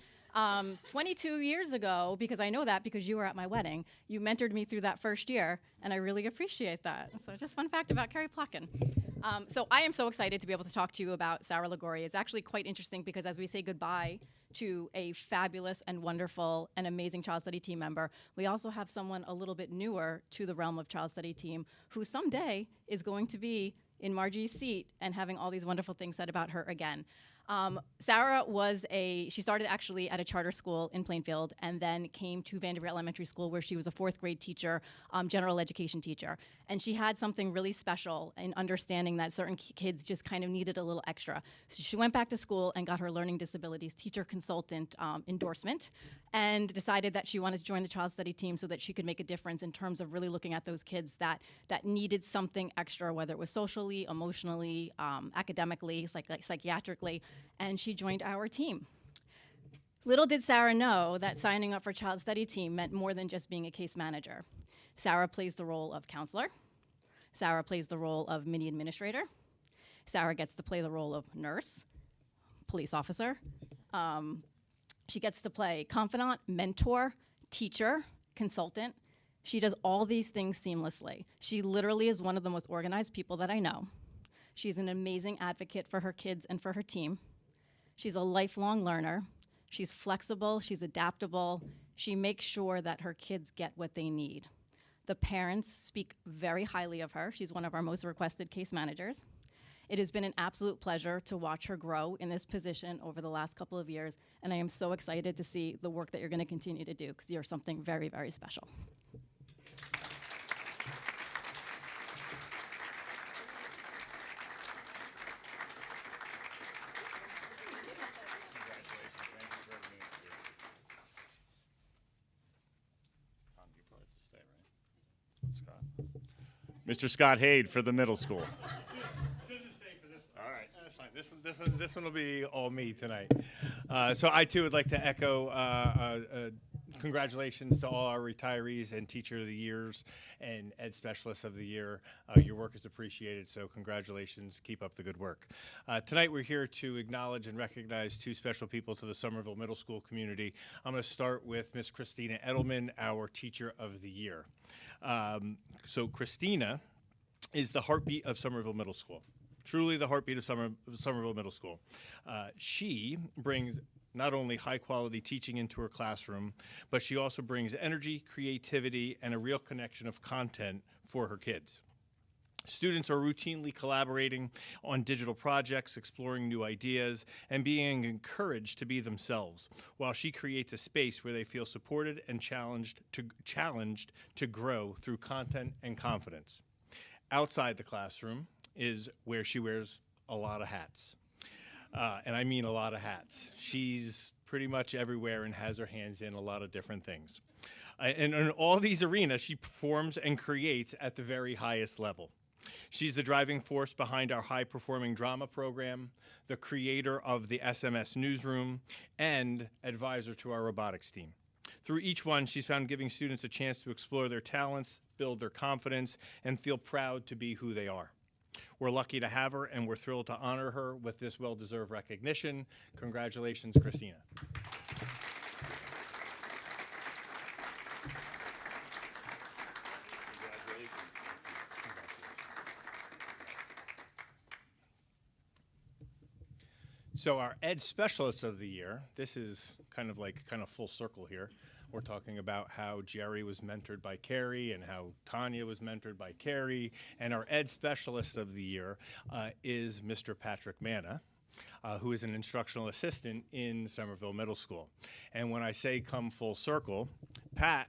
22 years ago, because I know that because you were at my wedding. You mentored me through that first year, and I really appreciate that. So just fun fact about Carrie Pluckin. So I am so excited to be able to talk to you about Sarah Liguori. It's actually quite interesting because as we say goodbye to a fabulous and wonderful and amazing child study team member, we also have someone a little bit newer to the realm of child study team who someday is going to be in Margie's seat and having all these wonderful things said about her again. Sarah she started actually at a charter school in Plainfield and then came to Vanderbilt Elementary School where she was a 4th grade teacher, general education teacher. And she had something really special in understanding that certain kids just kind of needed a little extra. So she went back to school and got her learning disabilities teacher consultant endorsement and decided that she wanted to join the child study team so that she could make a difference in terms of really looking at those kids that needed something extra, whether it was socially, emotionally, academically, psychiatrically, and she joined our team. Little did Sarah know that signing up for child study team meant more than just being a case manager. Sarah plays the role of counselor. Sarah plays the role of mini administrator. Sarah gets to play the role of nurse, police officer. She gets to play confidant, mentor, teacher, consultant. She does all these things seamlessly. She literally is one of the most organized people that I know. She's an amazing advocate for her kids and for her team. She's a lifelong learner. She's flexible, she's adaptable. She makes sure that her kids get what they need. The parents speak very highly of her. She's one of our most requested case managers. It has been an absolute pleasure to watch her grow in this position over the last couple of years, and I am so excited to see the work that you're going to continue to do, because you're something very, very special. Mr. Scott Haid for the middle school. Should just stay for this one. All right, that's fine. This one will be all me tonight. So I too would like to echo congratulations to all our retirees and Teacher of the Years and Ed Specialists of the Year. Your work is appreciated, so congratulations. Keep up the good work. Tonight we're here to acknowledge and recognize 2 special people to the Somerville Middle School community. I'm going to start with Miss Christina Edelman, our Teacher of the Year. So Christina is the heartbeat of Somerville Middle School. Truly the heartbeat of Somerville Middle School. She brings not only high-quality teaching into her classroom, but she also brings energy, creativity, and a real connection of content for her kids. Students are routinely collaborating on digital projects, exploring new ideas, and being encouraged to be themselves, while she creates a space where they feel supported and challenged to grow through content and confidence. Outside the classroom is where she wears a lot of hats. And I mean a lot of hats. She's pretty much everywhere and has her hands in a lot of different things. And in all these arenas, she performs and creates at the very highest level. She's the driving force behind our high-performing drama program, the creator of the SMS newsroom, and advisor to our robotics team. Through each one, she's found giving students a chance to explore their talents, build their confidence, and feel proud to be who they are. We're lucky to have her, and we're thrilled to honor her with this well-deserved recognition. Congratulations, Christina. So our Ed Specialist of the Year, this is kind of full circle here. We're talking about how Jerry was mentored by Carrie and how Tanya was mentored by Carrie. And our Ed Specialist of the Year is Mr. Patrick Manna, who is an instructional assistant in Somerville Middle School. And when I say come full circle, Pat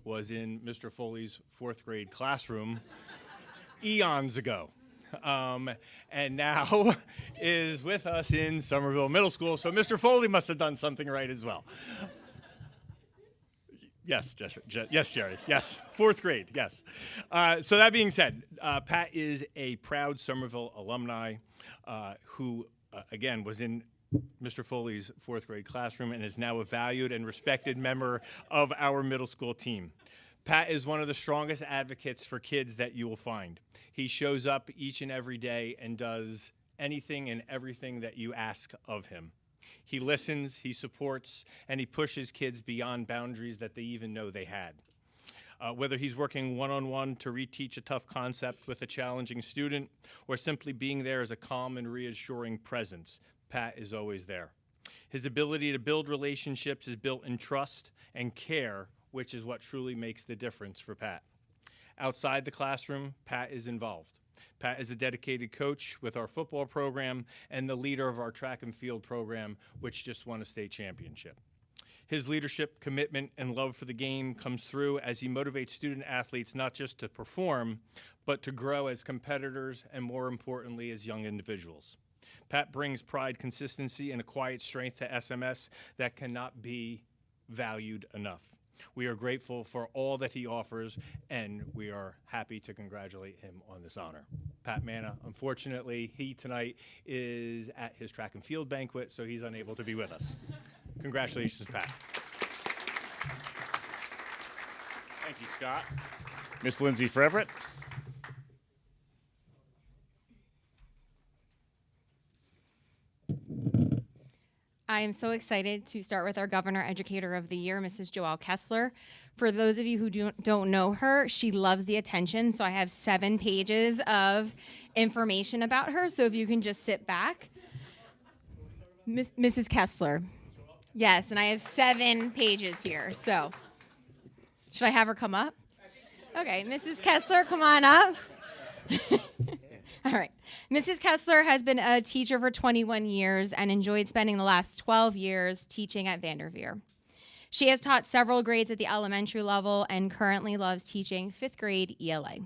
was in Mr. Foley's 4th grade classroom eons ago. And now is with us in Somerville Middle School. So Mr. Foley must have done something right as well. Yes, yes, Jerry. Yes, 4th grade. Yes. So that being said, Pat is a proud Somerville alumni who, again, was in Mr. Foley's fourth grade classroom and is now a valued and respected member of our middle school team. Pat is one of the strongest advocates for kids that you will find. He shows up each and every day and does anything and everything that you ask of him. He listens, he supports, and he pushes kids beyond boundaries that they even know they had. Whether he's working one-on-one to reteach a tough concept with a challenging student, or simply being there as a calm and reassuring presence, Pat is always there. His ability to build relationships is built in trust and care, which is what truly makes the difference for Pat. Outside the classroom, Pat is involved. Pat is a dedicated coach with our football program and the leader of our track and field program, which just won a state championship. His leadership, commitment, and love for the game comes through as he motivates student athletes not just to perform, but to grow as competitors and, more importantly, as young individuals. Pat brings pride, consistency, and a quiet strength to SMS that cannot be valued enough. We are grateful for all that he offers, and we are happy to congratulate him on this honor. Pat Manna, unfortunately, he tonight is at his track and field banquet, so he's unable to be with us. Congratulations, Pat. Thank you, Scott. Miss Lindsay Frevert. I am so excited to start with our Governor Educator of the Year, Mrs. Joelle Kessler. For those of you who don't know her, she loves the attention, so I have 7 pages of information about her, so if you can just sit back. Mrs. Kessler. Yes, and I have 7 pages here, so should I have her come up? Okay, Mrs. Kessler, come on up. All right. Mrs. Kessler has been a teacher for 21 years and enjoyed spending the last 12 years teaching at Vanderveer. She has taught several grades at the elementary level and currently loves teaching 5th grade ELA.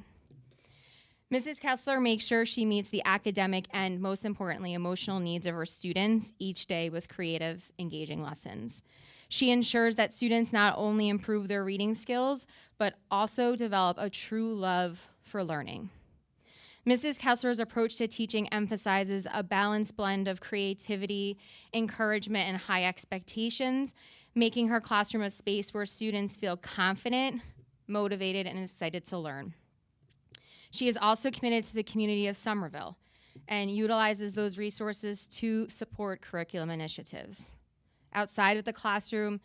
Mrs. Kessler makes sure she meets the academic and, most importantly, emotional needs of her students each day with creative, engaging lessons. She ensures that students not only improve their reading skills, but also develop a true love for learning. Mrs. Kessler's approach to teaching emphasizes a balanced blend of creativity, encouragement, and high expectations, making her classroom a space where students feel confident, motivated, and excited to learn. She is also committed to the community of Somerville and utilizes those resources to support curriculum initiatives. Outside of the classroom,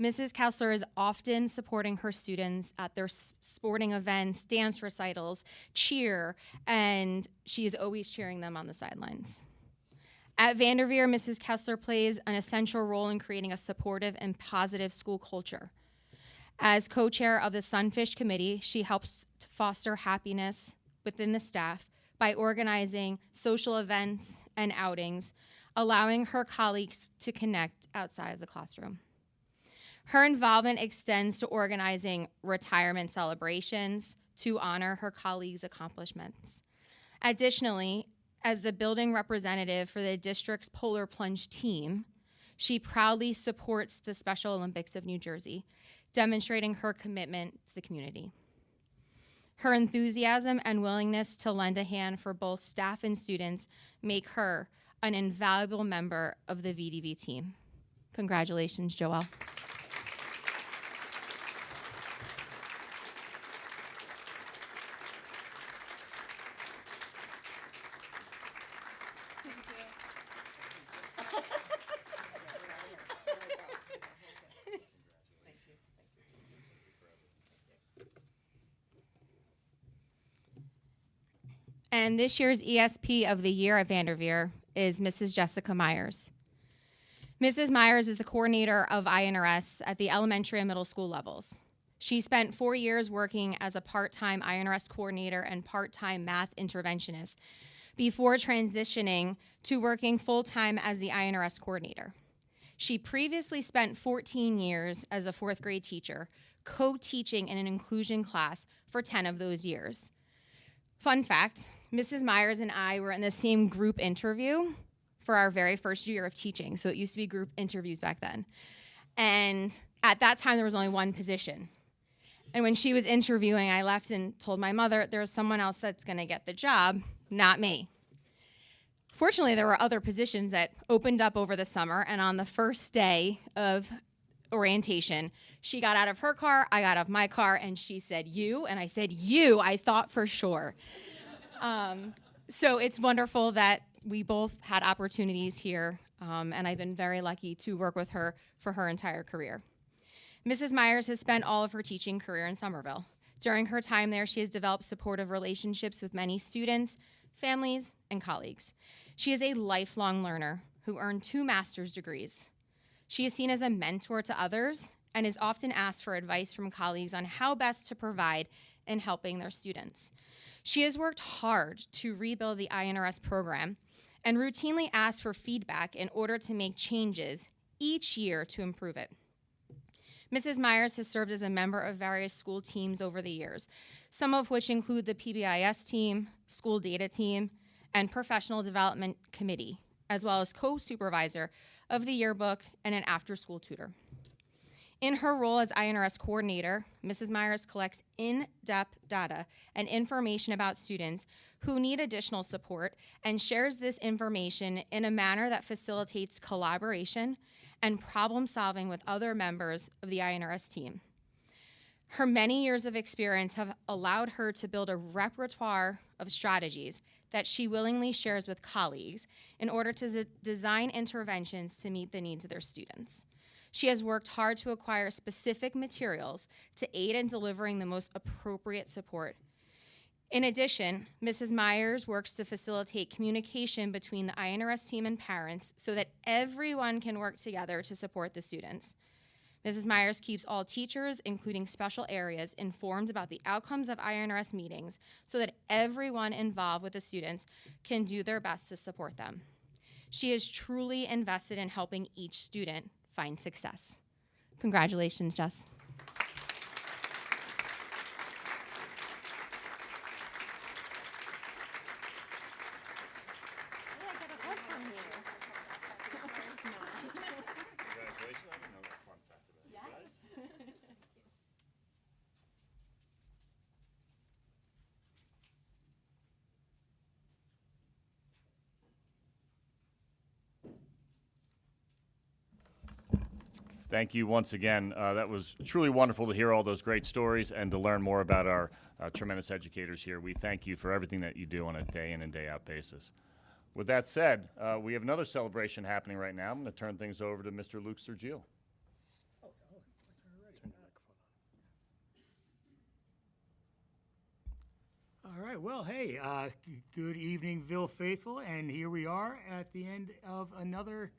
Mrs. Kessler is often supporting her students at their sporting events, dance recitals, cheer, and she is always cheering them on the sidelines. At Vanderveer, Mrs. Kessler plays an essential role in creating a supportive and positive school culture. As co-chair of the Sunfish Committee, she helps to foster happiness within the staff by organizing social events and outings, allowing her colleagues to connect outside of the classroom. Her involvement extends to organizing retirement celebrations to honor her colleagues' accomplishments. Additionally, as the building representative for the district's polar plunge team, she proudly supports the Special Olympics of New Jersey, demonstrating her commitment to the community. Her enthusiasm and willingness to lend a hand for both staff and students make her an invaluable member of the VDV team. Congratulations, Joelle. And this year's ESP of the Year at Vanderveer is Mrs. Jessica Myers. Mrs. Myers is the coordinator of INRS at the elementary and middle school levels. She spent 4 years working as a part-time INRS coordinator and part-time math interventionist before transitioning to working full-time as the INRS coordinator. She previously spent 14 years as a 4th grade teacher, co-teaching in an inclusion class for 10 of those years. Fun fact, Mrs. Myers and I were in the same group interview for our very first year of teaching. So it used to be group interviews back then. And at that time, there was only one position. And when she was interviewing, I left and told my mother, there's someone else that's gonna get the job, not me. Fortunately, there were other positions that opened up over the summer, and on the first day of orientation, she got out of her car, I got out of my car, and she said, "You," and I said, "You," I thought for sure. So it's wonderful that we both had opportunities here, and I've been very lucky to work with her for her entire career. Mrs. Myers has spent all of her teaching career in Somerville. During her time there, she has developed supportive relationships with many students, families, and colleagues. She is a lifelong learner who earned 2 master's degrees. She is seen as a mentor to others and is often asked for advice from colleagues on how best to provide in helping their students. She has worked hard to rebuild the INRS program and routinely asks for feedback in order to make changes each year to improve it. Mrs. Myers has served as a member of various school teams over the years, some of which include the PBIS team, school data team, and professional development committee, as well as co-supervisor of the yearbook and an after-school tutor. In her role as INRS coordinator, Mrs. Myers collects in-depth data and information about students who need additional support and shares this information in a manner that facilitates collaboration and problem solving with other members of the INRS team. Her many years of experience have allowed her to build a repertoire of strategies that she willingly shares with colleagues in order to design interventions to meet the needs of their students. She has worked hard to acquire specific materials to aid in delivering the most appropriate support. In addition, Mrs. Myers works to facilitate communication between the INRS team and parents so that everyone can work together to support the students. Mrs. Myers keeps all teachers, including special areas, informed about the outcomes of INRS meetings so that everyone involved with the students can do their best to support them. She is truly invested in helping each student find success. Congratulations, Jess. Thank you once again. That was truly wonderful to hear all those great stories and to learn more about our tremendous educators here. We thank you for everything that you do on a day in and day out basis. With that said, we have another celebration happening right now. I'm going to turn things over to Mr. Luke Sergio. All right, well, hey, good evening, Ville faithful, and here we are at the end of another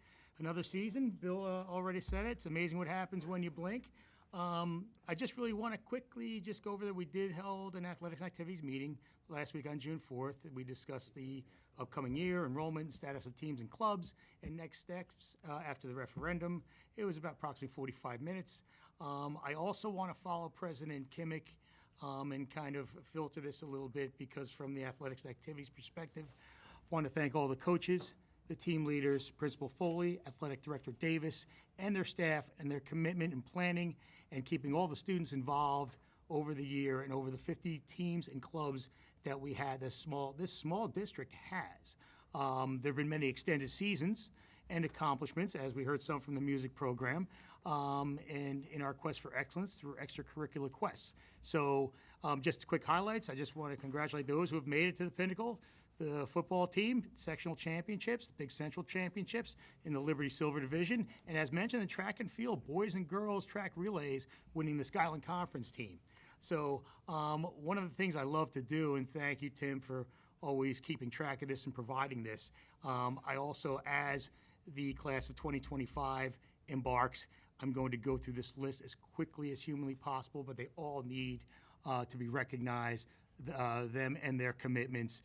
season. Bill already said it. It's amazing what happens when you blink. I just really want to quickly just go over that we did hold an athletics and activities meeting last week on June 4th. We discussed the upcoming year, enrollment, status of teams and clubs, and next steps after the referendum. It was about approximately 45 minutes. I also want to follow President Kimmick and kind of filter this a little bit because from the athletics and activities perspective, I want to thank all the coaches, the team leaders, Principal Foley, Athletic Director Davis, and their staff, and their commitment in planning and keeping all the students involved over the year and over the 50 teams and clubs that we had. This small district has. There have been many extended seasons and accomplishments, as we heard some from the music program, and in our quest for excellence through extracurricular quests. So just quick highlights. I just want to congratulate those who have made it to the pinnacle. The football team, sectional championships, the Big Central championships in the Liberty Silver Division, and as mentioned, the track and field, boys and girls track relays, winning the Skyland Conference team. So one of the things I love to do, and thank you, Tim, for always keeping track of this and providing this. I also, as the class of 2025 embarks, I'm going to go through this list as quickly as humanly possible, but they all need to be recognized, them and their commitments.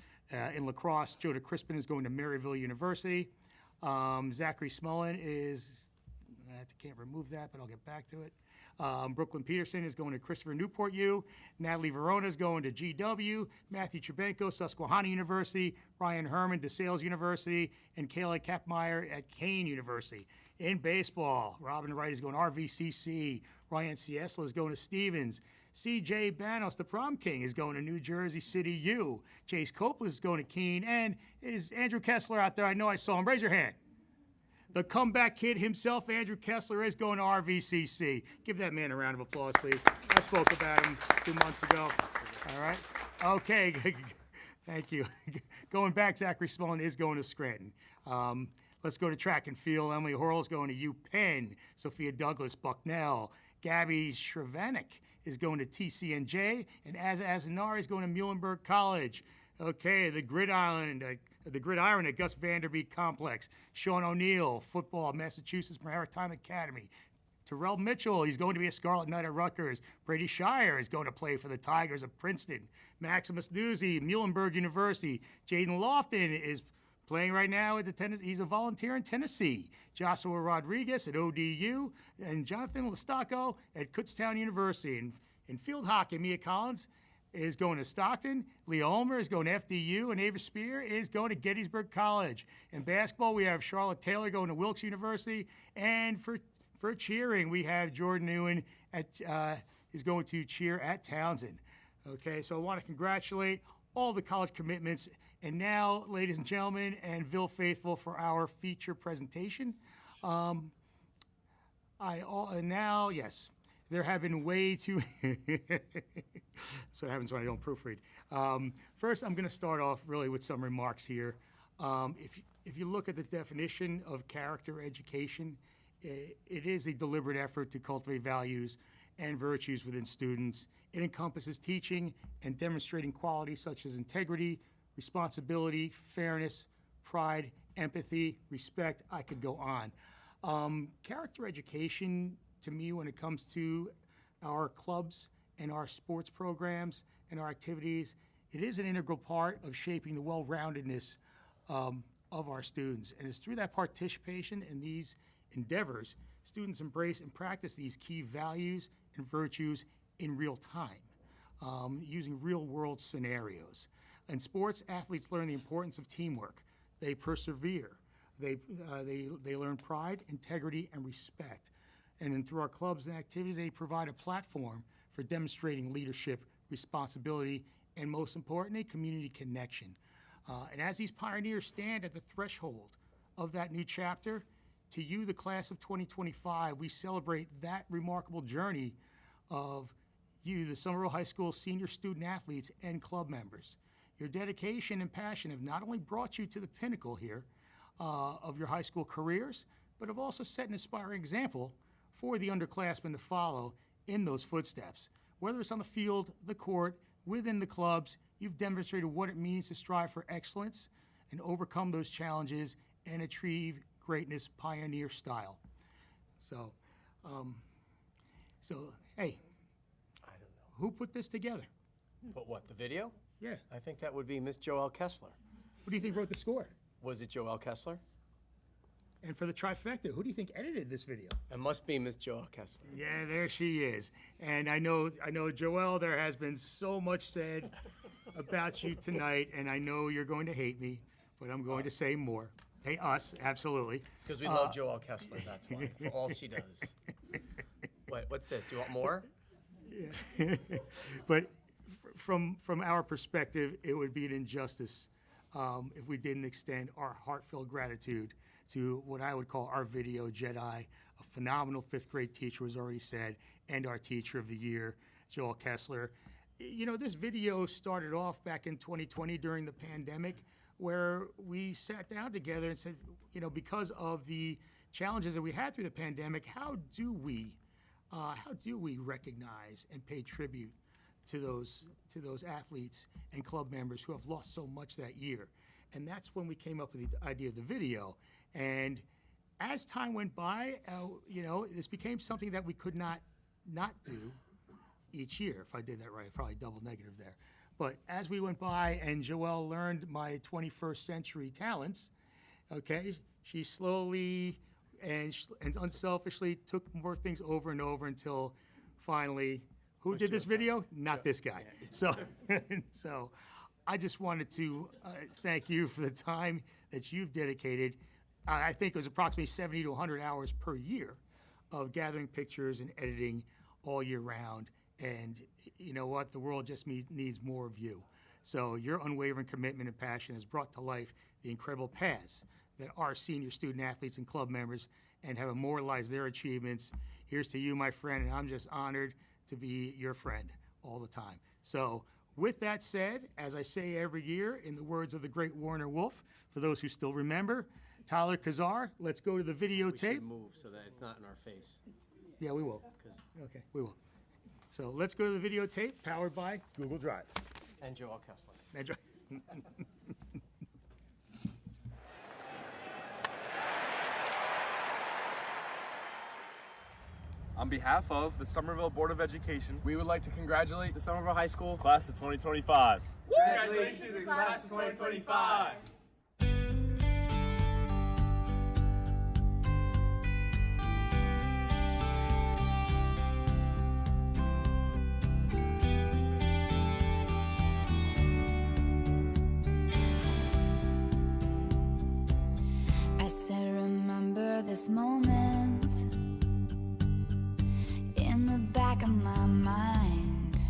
In lacrosse, Joda Crispin is going to Maryville University. Zachary Smullen is, I can't remove that, but I'll get back to it. Brooklyn Peterson is going to Christopher Newport U. Natalie Verona is going to GW. Matthew Trebenko, Susquehanna University. Ryan Herman, DeSales University. And Kayla Kapmeyer at Kane University. In baseball, Robin Wright is going to RVCC. Ryan Ciesla is going to Stevens. C.J. Banos, the prom king, is going to New Jersey City U. Chase Copeland is going to Keene. And is Andrew Kessler out there? I know I saw him. Raise your hand. The comeback kid himself, Andrew Kessler, is going to RVCC. Give that man a round of applause, please. I spoke about him 2 months ago. All right? Okay. Thank you. Going back, Zachary Smolin is going to Scranton. Let's go to track and field. Emily Horrell is going to UPenn. Sophia Douglas, Bucknell. Gabby Shravanik is going to TCNJ. And Asa Azanar is going to Muhlenberg College. Okay, the gridiron at Gus Vanderbeek Complex. Sean O'Neill, football, Massachusetts Maritime Academy. Terrell Mitchell, he's going to be a Scarlet Knight at Rutgers. Brady Shire is going to play for the Tigers of Princeton. Maximus Nuzzi, Muhlenberg University. Jaden Lofton is playing right now at he's a volunteer in Tennessee. Joshua Rodriguez at ODU. And Jonathan Listacco at Kutztown University. In field hockey, Mia Collins is going to Stockton. Leah Ulmer is going to FDU. And Ava Spear is going to Gettysburg College. In basketball, we have Charlotte Taylor going to Wilkes University. And for cheering, we have Jordan Ewan is going to cheer at Townsend. Okay, so I want to congratulate all the college commitments. And now, ladies and gentlemen, and Ville Faithful for our feature presentation. Yes, there have been way too. That's what happens when I don't proofread. First, I'm going to start off really with some remarks here. If you look at the definition of character education, it is a deliberate effort to cultivate values and virtues within students. It encompasses teaching and demonstrating qualities such as integrity, responsibility, fairness, pride, empathy, respect. I could go on. Character education, to me, when it comes to our clubs and our sports programs and our activities, it is an integral part of shaping the well-roundedness of our students. And it's through that participation in these endeavors, students embrace and practice these key values and virtues in real time, using real-world scenarios. In sports, athletes learn the importance of teamwork. They persevere. They learn pride, integrity, and respect. And then through our clubs and activities, they provide a platform for demonstrating leadership, responsibility, and most importantly, community connection. And as these pioneers stand at the threshold of that new chapter, to you, the class of 2025, we celebrate that remarkable journey of you, the Somerville High School senior student athletes and club members. Your dedication and passion have not only brought you to the pinnacle here of your high school careers, but have also set an inspiring example for the underclassmen to follow in those footsteps. Whether it's on the field, the court, within the clubs, you've demonstrated what it means to strive for excellence and overcome those challenges and achieve greatness pioneer style. So, hey, I don't know. who put this together? But what, the video? Yeah. I think that would be Miss Joelle Kessler. Who do you think wrote the score? Was it Joelle Kessler? And for the trifecta, who do you think edited this video? It must be Miss Joelle Kessler. Yeah, there she is. And I know, Joelle, there has been so much said about you tonight, and I know you're going to hate me, but I'm going to say more. Hey, us, absolutely. Because we love Joelle Kessler, that's why, for all she does. What's this? You want more? Yeah. But from our perspective, it would be an injustice if we didn't extend our heartfelt gratitude to what I would call our video Jedi, a phenomenal fifth grade teacher, was already said, and our teacher of the year, Joelle Kessler. You know, this video started off back in 2020 during the pandemic, where we sat down together and said, you know, because of the challenges that we had through the pandemic, how do we recognize and pay tribute to those athletes and club members who have lost so much that year? And that's when we came up with the idea of the video. And as time went by, you know, this became something that we could not do each year. If I did that right, probably double negative there. But as we went by and Joelle learned my 21st century talents, okay, she slowly and unselfishly took more things over and over until finally, who did this video? Not this guy. So, so I just wanted to thank you for the time that you've dedicated. I think it was approximately 70 to 100 hours per year of gathering pictures and editing all year round. And you know what? The world just needs more of you. So your unwavering commitment and passion has brought to life the incredible paths that our senior student athletes and club members and have immortalized their achievements. Here's to you, my friend, and I'm just honored to be your friend all the time. So with that said, as I say every year, in the words of the great Warner Wolf, for those who still remember, Tyler Kazar, let's go to the We videotape. should move so that it's not in our face. Yeah, we will. Okay, we will. So let's go to the videotape powered by Google Drive. And Joel Kessler. That's right. On behalf of the Somerville Board of Education, we would like to congratulate the Somerville High School Class of 2025. Congratulations, Class of 2025! I said, remember this moment in the back of my mind.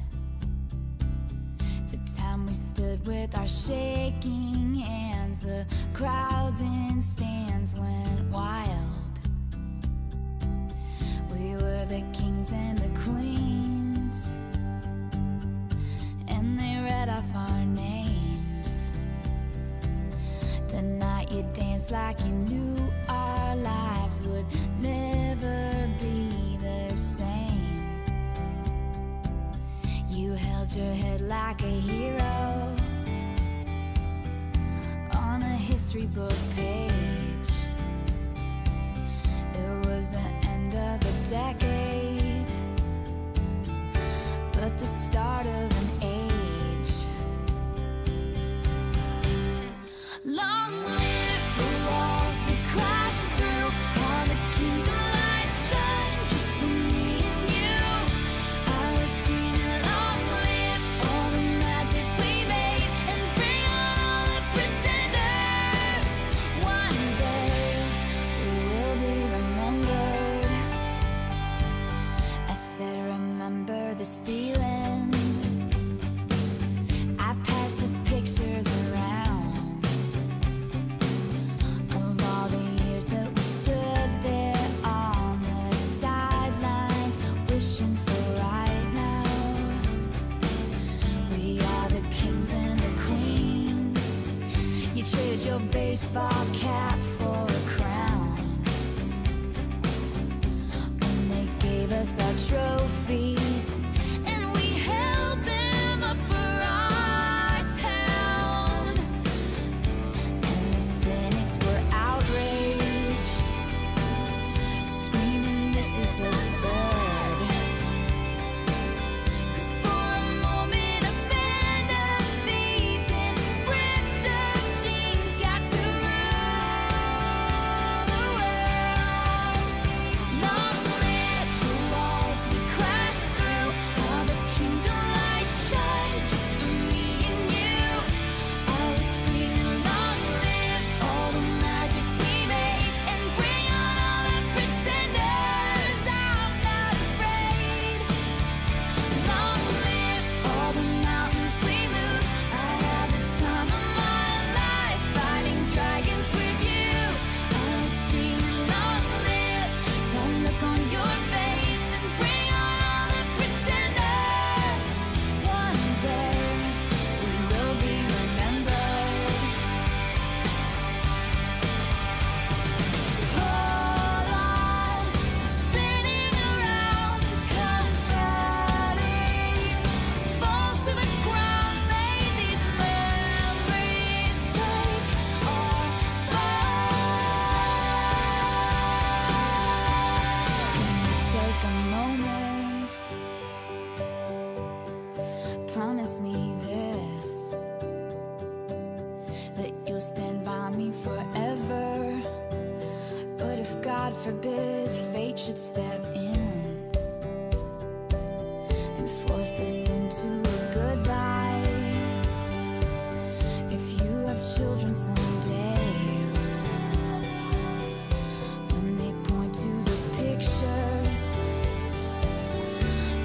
The time we stood with our shaking hands, the crowds in stands went wild. We were the kings and the queens, and they read off our names. The night you danced like you knew our lives would never be the same. You held your head like a hero on a history book page. It was the end of a decade, but the start of an age. Long live the walls we crashed through, all the kingdom lights shine just for me and you. I was screaming, long live all the magic we made, and bring on all the pretenders. One day we will be remembered. I said, remember this feeling. I passed the pictures around of all the years that we stood there on the sidelines, wishing for right now. We are the kings and the queens. You traded your baseball cap for a crown, and they gave us our trophies, and we held them up for our town. And the cynics were outraged, screaming, this is absurd. 'Cause for a moment a band of thieves in ripped up jeans got to rule the world. Long live the walls we crashed through, all the kingdom lights shine just for me and you. I was screaming, long live all the magic we made, and bring on all the pretenders. I'm not afraid. Long live all the mountains we moved. I had the time of my life fighting dragons with you. I was screaming, long live that look on your face, and bring on all the pretenders. One day we will be remembered. Hold on to spinning around, confetti falls to the ground. May these memories break or take a moment, promise me this, that you'll stand by me forever. But if God forbid fate should step in and force us into a goodbye, if you have children someday, when they point to the pictures,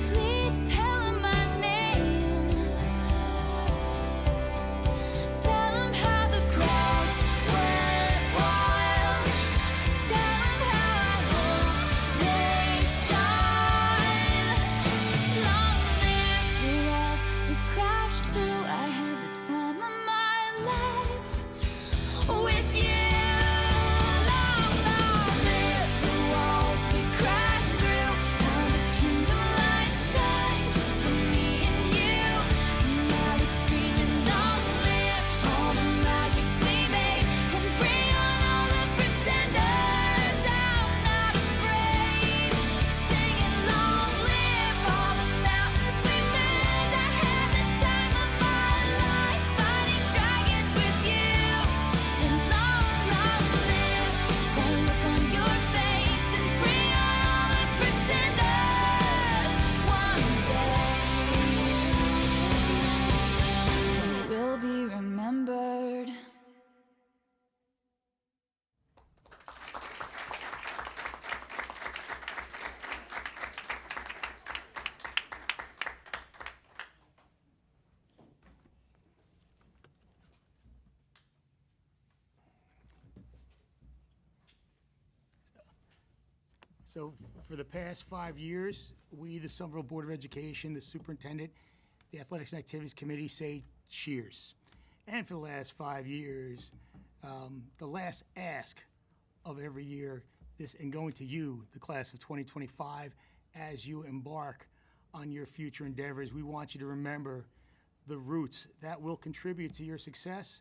please tell So for the past 5 years, we, the Somerville Board of Education, the superintendent, the Athletics and Activities Committee say cheers. And for the last 5 years, the last ask of every year, and going to you, the class of 2025, as you embark on your future endeavors, we want you to remember the roots that will contribute to your success.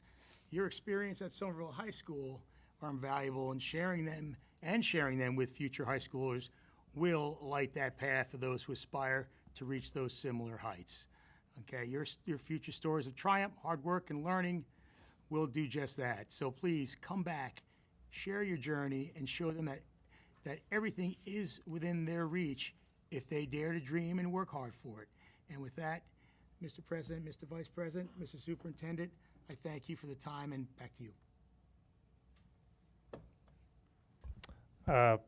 Your experience at Somerville High School are invaluable, and sharing them with future high schoolers will light that path for those who aspire to reach those similar heights. Okay, your future stories of triumph, hard work, and learning will do just that. So please come back, share your journey, and show them that everything is within their reach if they dare to dream and work hard for it. And with that, Mr. President, Mr. Vice President, Mr. Superintendent, I thank you for the time, and back to you.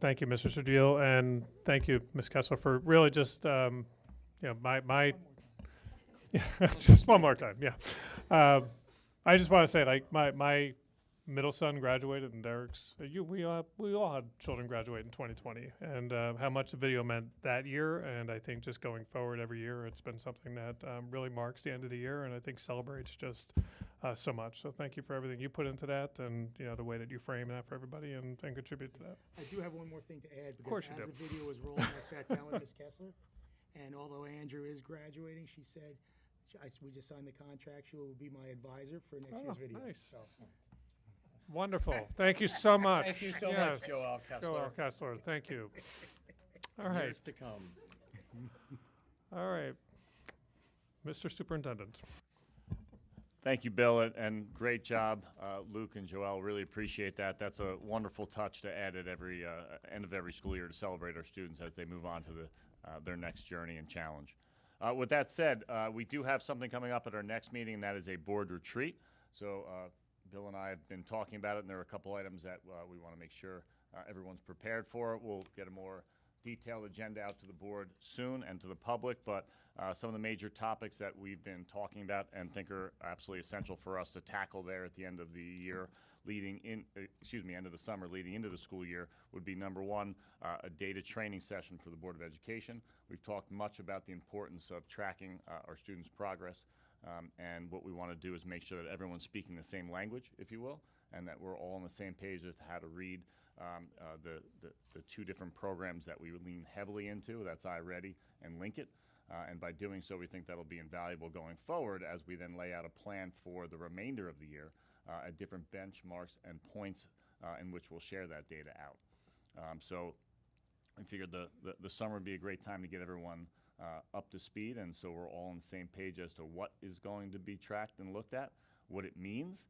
Thank you, Mr. Sergio, and thank you, Ms. Kessler, for really just, my just one more time, yeah. I just want to say, like, my middle son graduated, and Derek's, we all had children graduate in 2020, and how much the video meant that year, and I think just going forward every year, it's been something that really marks the end of the year, and I think celebrates just so much. So thank you for everything you put into that, and the way that you frame that for everybody, and contribute to that. I do have one more thing to add, because course you as do. the video was rolling, I sat down with Ms. Kessler, and although Andrew is graduating, she said, we just signed the contract, she will be my advisor for next year's video. Nice. So. Wonderful. Thank you so much. Thank you so Yes. much, Joel Kessler. Joel Kessler, thank you. All right. Years to come. All right. Mr. Superintendent. Thank you, Bill, and great job, Luke and Joel. Really appreciate that. That's a wonderful touch to add at every end of every school year to celebrate our students as they move on to their next journey and challenge. With that said, we do have something coming up at our next meeting, and that is a board retreat. So Bill and I have been talking about it, and there are a couple items that we want to make sure everyone's prepared for. We'll get a more detailed agenda out to the board soon and to the public, but some of the major topics that we've been talking about and think are absolutely essential for us to tackle there at the end of the year, end of the summer, leading into the school year, would be number one, a data training session for the Board of Education. We've talked much about the importance of tracking our students' progress, and what we want to do is make sure that everyone's speaking the same language, if you will, and that we're all on the same page as to how to read the two different programs that we lean heavily into. That's iReady and Link It. And by doing so, we think that'll be invaluable going forward as we then lay out a plan for the remainder of the year at different benchmarks and points in which we'll share that data out. So I figured the summer would be a great time to get everyone up to speed, and so we're all on the same page as to what is going to be tracked and looked at, what it means,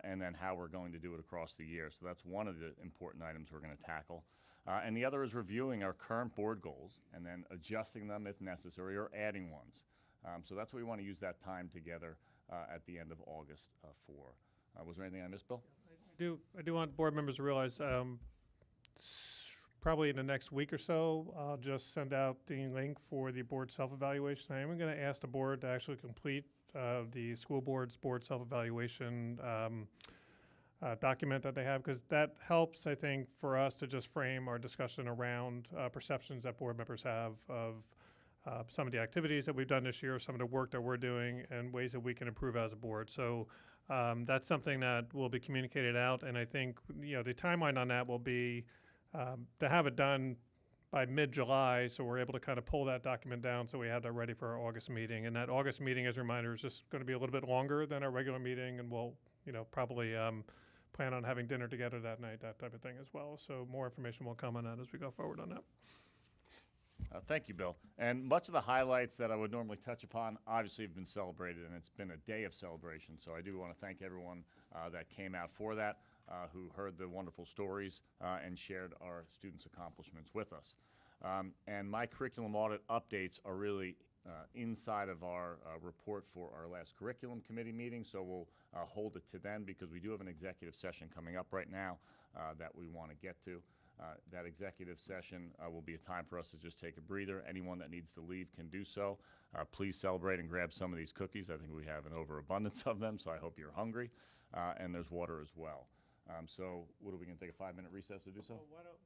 and then how we're going to do it across the year. So that's one of the important items we're going to tackle. And the other is reviewing our current board goals and then adjusting them if necessary or adding ones. So that's what we want to use that time together at the end of August for. Was there anything I missed, Bill? I do want board members to realize probably in the next week or so, I'll just send out the link for the board self-evaluation. I am going to ask the board to actually complete the school board's board self-evaluation document that they have, because that helps, I think, for us to just frame our discussion around perceptions that board members have of some of the activities that we've done this year, some of the work that we're doing, and ways that we can improve as a board. So that's something that will be communicated out, and I think the timeline on that will be to have it done by mid-July, so we're able to kind of pull that document down so we have that ready for our August meeting. And that August meeting, as a reminder, is just going to be a little bit longer than our regular meeting, and we'll probably plan on having dinner together that night, that type of thing as well. So more information will come on that as we go forward on that. Thank you, Bill. And much of the highlights that I would normally touch upon obviously have been celebrated, and it's been a day of celebration. So I do want to thank everyone that came out for that, who heard the wonderful stories and shared our students' accomplishments with us. And my curriculum audit updates are really inside of our report for our last curriculum committee meeting, so we'll hold it to then, because we do have an executive session coming up right now that we want to get to. That executive session will be a time for us to just take a breather. Anyone that needs to leave can do so. Please celebrate and grab some of these cookies. I think we have an overabundance of them, so I hope you're hungry. And there's water as well. So what are we going to take a 5-minute recess to do so?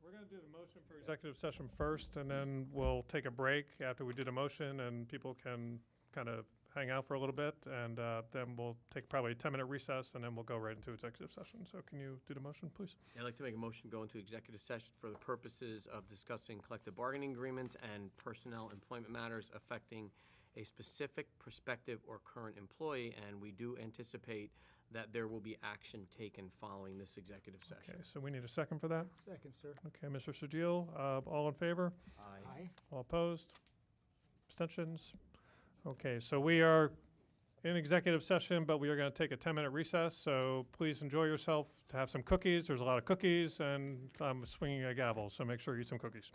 We're going to do the motion for executive session first, and then we'll take a break after we do the motion, and people can kind of hang out for a little bit, and then we'll take probably a 10-minute recess, and then we'll go right into executive session. So can you do the motion, please? I'd like to make a motion to go into executive session for the purposes of discussing collective bargaining agreements and personnel employment matters affecting a specific prospective or current employee, and we do anticipate that there will be action taken following this executive session. Okay, so we need a second for that? Second, sir. Okay, Mr. Sergio, all in favor? Aye. All opposed? Abstentions? Okay, so we are in executive session, but we are going to take a 10-minute recess, so please enjoy yourself to have some cookies. There's a lot of cookies, and I'm swinging a gavel, so make sure you eat some cookies.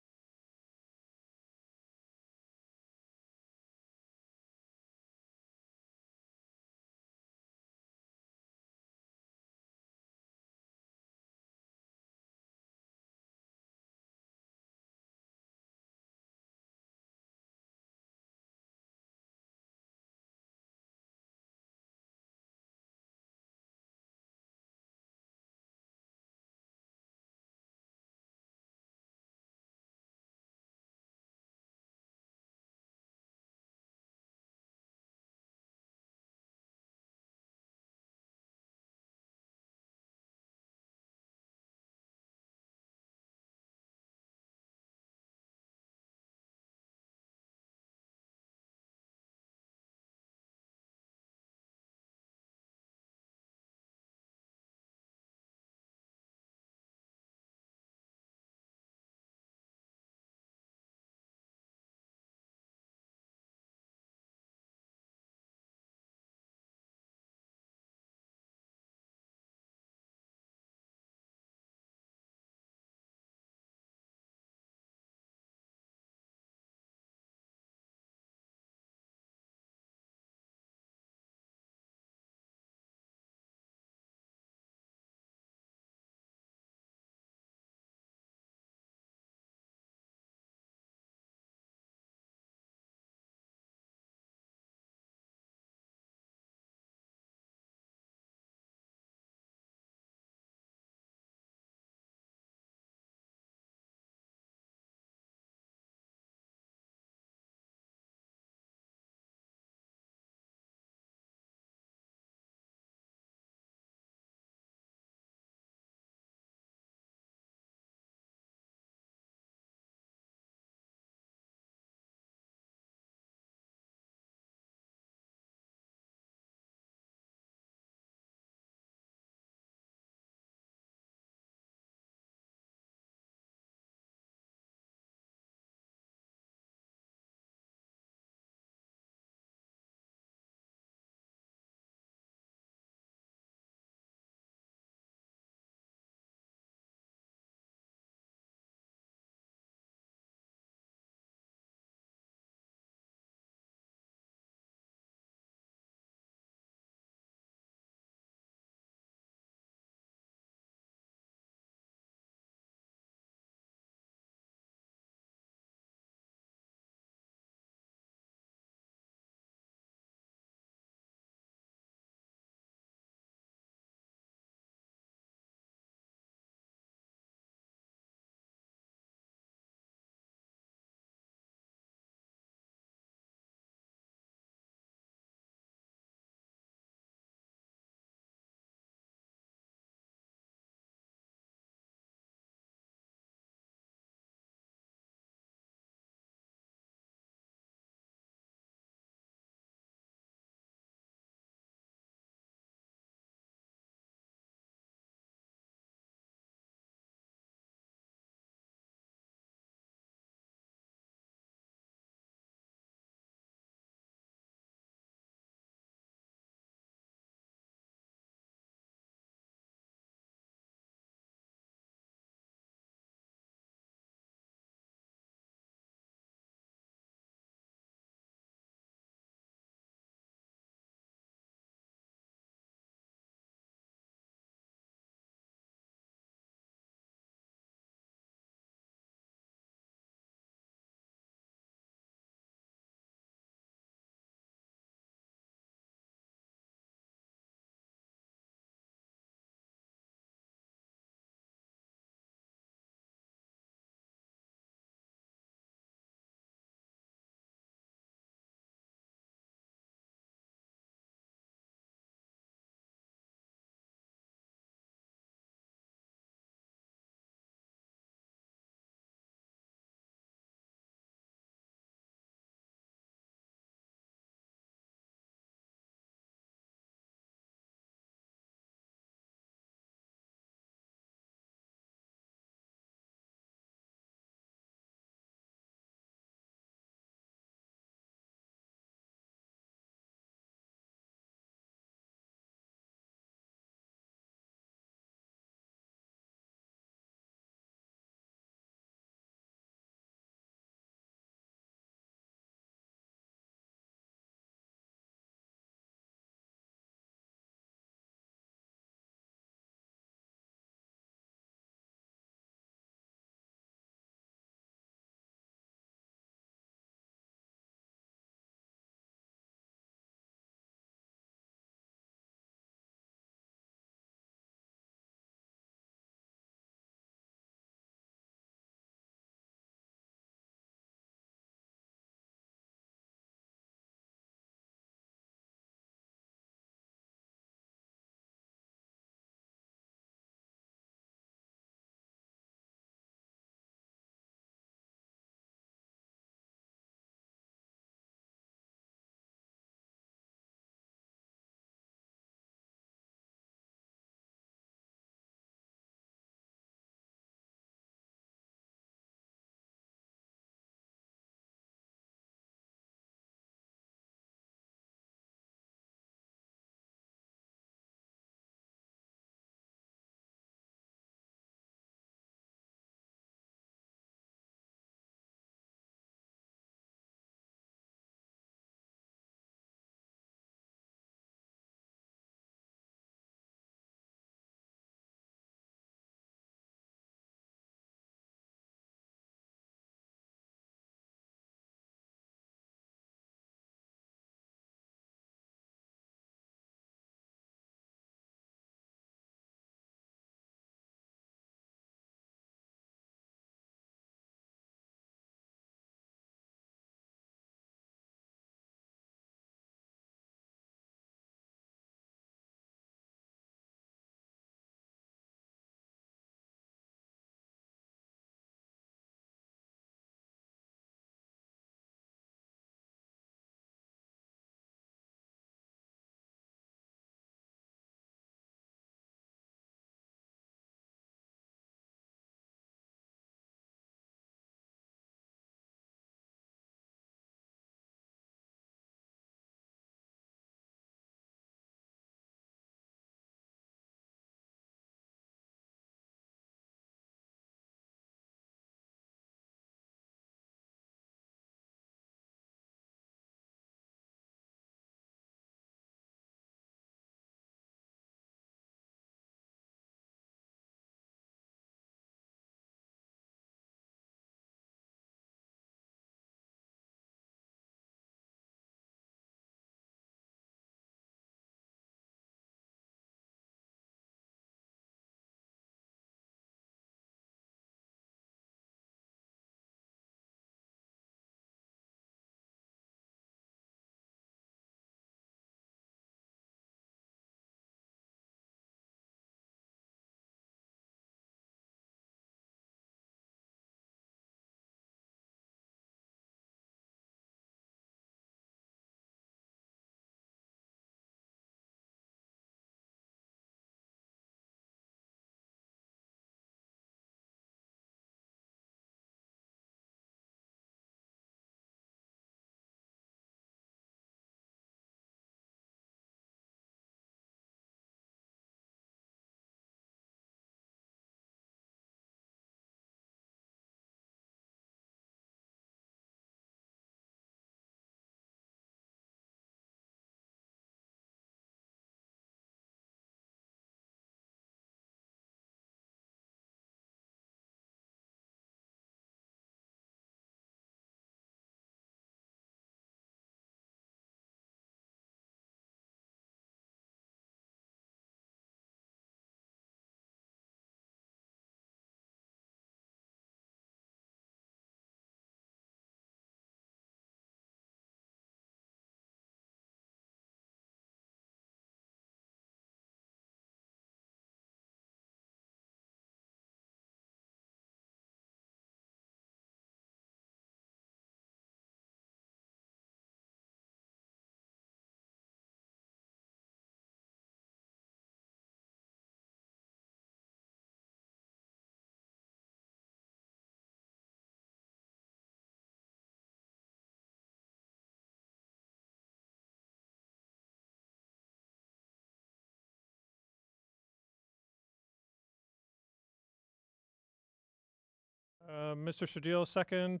Mr. Sergio, second.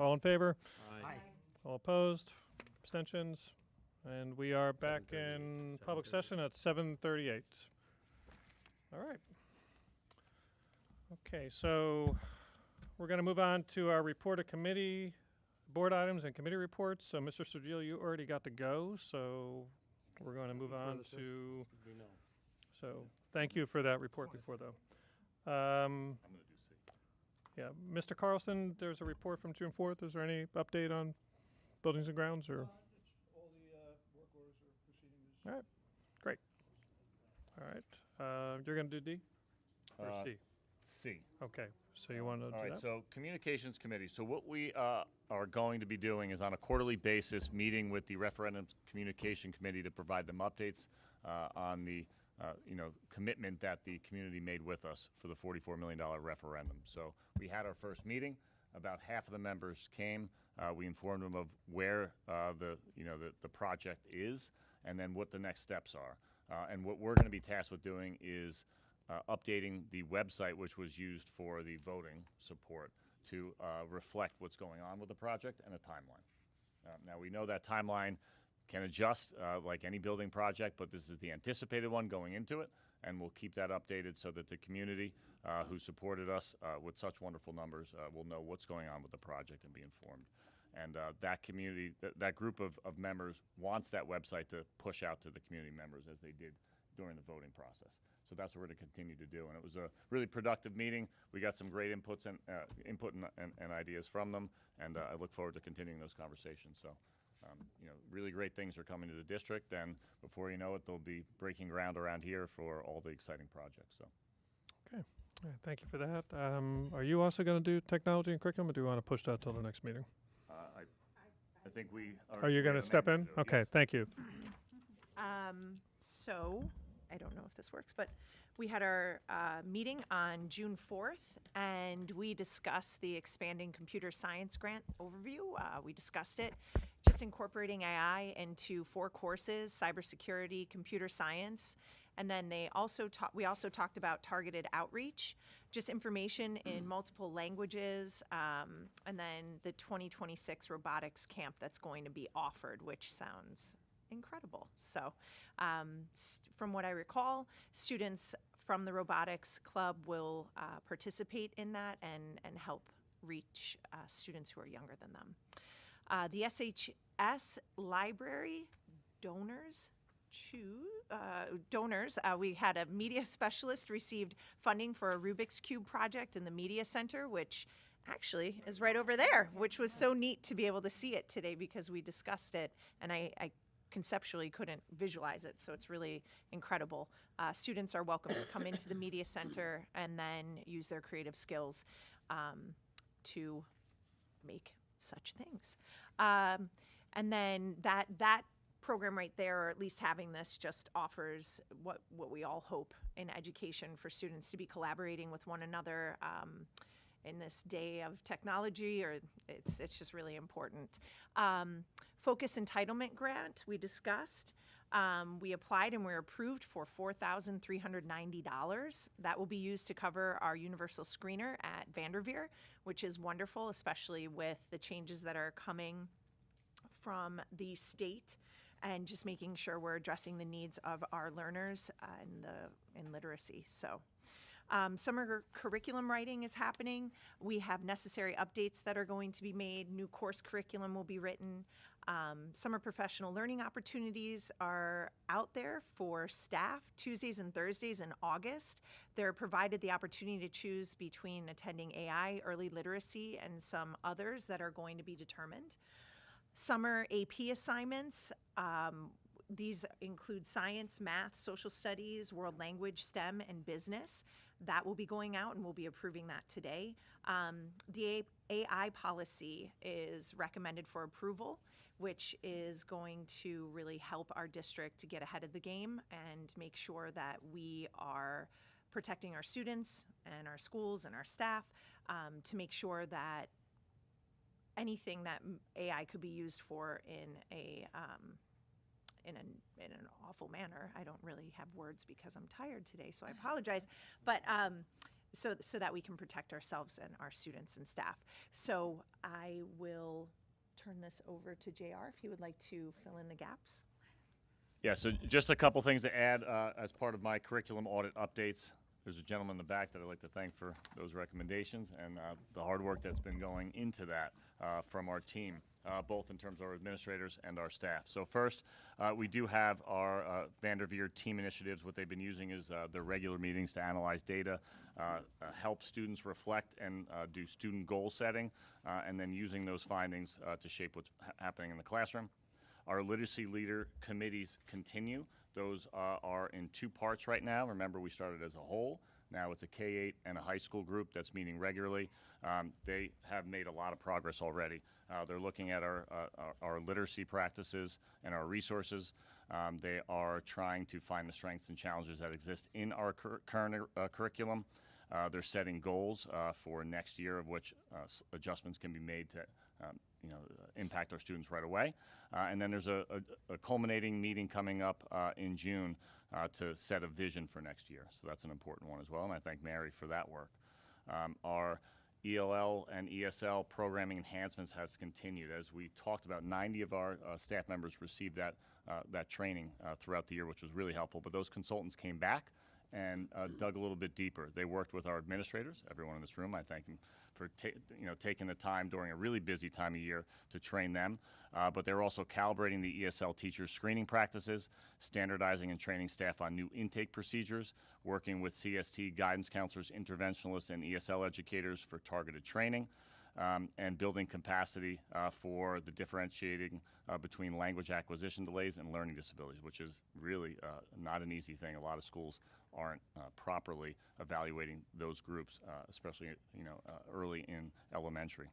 All in favor? Aye. All opposed? Abstentions? And we are back in public session at 7:38. All right. Okay, so we're going to move on to our report of committee, board items and committee reports. So, Mr. Sergio, you already got to go, so we're going to move on to. So, thank you for that report before, though. I'm going to do C. Yeah, Mr. Carlson, there's a report from June 4th. Is there any update on buildings and grounds, or? All the work orders are proceeding as. All right, great. All right, you're going to do D or C? C. Okay, so you want to do All right, that? so Communications Committee. So what we are going to be doing is on a quarterly basis, meeting with the Referendum Communication Committee to provide them updates on the commitment that the community made with us for the $44 million referendum. So we had our first meeting. About half of the members came. We informed them of where the project is and then what the next steps are. And what we're going to be tasked with doing is updating the website, which was used for the voting support, to reflect what's going on with the project and a timeline. Now, we know that timeline can adjust like any building project, but this is the anticipated one going into it, and we'll keep that updated so that the community who supported us with such wonderful numbers will know what's going on with the project and be informed. And that community, that group of members wants that website to push out to the community members as they did during the voting process. So that's what we're going to continue to do. And it was a really productive meeting. We got some great inputs and input and ideas from them, and I look forward to continuing those conversations. So, really great things are coming to the district, and before you know it, they'll be breaking ground around here for all the exciting projects. So. Okay, all right, thank you for that. Are you also going to do technology and curriculum, or do you want to push that till the next meeting? I think we Are you going to step in? Okay, yes. thank you. So, I don't know if this works, but we had our meeting on June 4th, and we discussed the expanding computer science grant overview. We discussed it, just incorporating AI into 4 courses: cybersecurity, computer science, and then we also talked about targeted outreach, just information in multiple languages, and then the 2026 robotics camp that's going to be offered, which sounds incredible. So from what I recall, students from the robotics club will participate in that and help reach students who are younger than them. The SHS library donors, we had a media specialist received funding for a Rubik's Cube project in the media center, which actually is right over there, which was so neat to be able to see it today because we discussed it, and I conceptually couldn't visualize it, so it's really incredible. Students are welcome to come into the media center and then use their creative skills to make such things. And then that program right there, or at least having this, just offers what we all hope in education for students to be collaborating with one another in this day of technology, or it's just really important. Focus Entitlement Grant, we discussed. We applied and we were approved for $4,390. That will be used to cover our universal screener at Vanderveer, which is wonderful, especially with the changes that are coming from the state, and just making sure we're addressing the needs of our learners in literacy. So. Summer curriculum writing is happening. We have necessary updates that are going to be made. New course curriculum will be written. Summer professional learning opportunities are out there for staff Tuesdays and Thursdays in August. They're provided the opportunity to choose between attending AI, early literacy, and some others that are going to be determined. Summer AP assignments. These include science, math, social studies, world language, STEM, and business. That will be going out, and we'll be approving that today. The AI policy is recommended for approval, which is going to really help our district to get ahead of the game and make sure that we are protecting our students and our schools and our staff, to make sure that anything that AI could be used for in an awful manner. I don't really have words because I'm tired today, so I apologize. But so that we can protect ourselves and our students and staff. So I will turn this over to JR if he would like to fill in the gaps. Yeah, so just a couple things to add as part of my curriculum audit updates. There's a gentleman in the back that I'd like to thank for those recommendations and the hard work that's been going into that from our team, both in terms of our administrators and our staff. So first, we do have our Vanderveer team initiatives. What they've been using is their regular meetings to analyze data, help students reflect and do student goal setting, and then using those findings to shape what's happening in the classroom. Our literacy leader committees continue. Those are in two parts right now. Remember, we started as a whole. Now it's a K-8 and a high school group that's meeting regularly. They have made a lot of progress already. They're looking at our literacy practices and our resources. They are trying to find the strengths and challenges that exist in our current curriculum. They're setting goals for next year, of which adjustments can be made to impact our students right away. And then there's a culminating meeting coming up in June to set a vision for next year. So that's an important one as well, and I thank Mary for that work. Our ELL and ESL programming enhancements has continued. As we talked about, 90 of our staff members received that training throughout the year, which was really helpful. But those consultants came back and dug a little bit deeper. They worked with our administrators, everyone in this room. I thank them for taking the time during a really busy time of year to train them. But they're also calibrating the ESL teachers' screening practices, standardizing and training staff on new intake procedures, working with CST guidance counselors, interventionalists, and ESL educators for targeted training, and building capacity for the differentiating between language acquisition delays and learning disabilities, which is really not an easy thing. A lot of schools aren't properly evaluating those groups, especially early in elementary.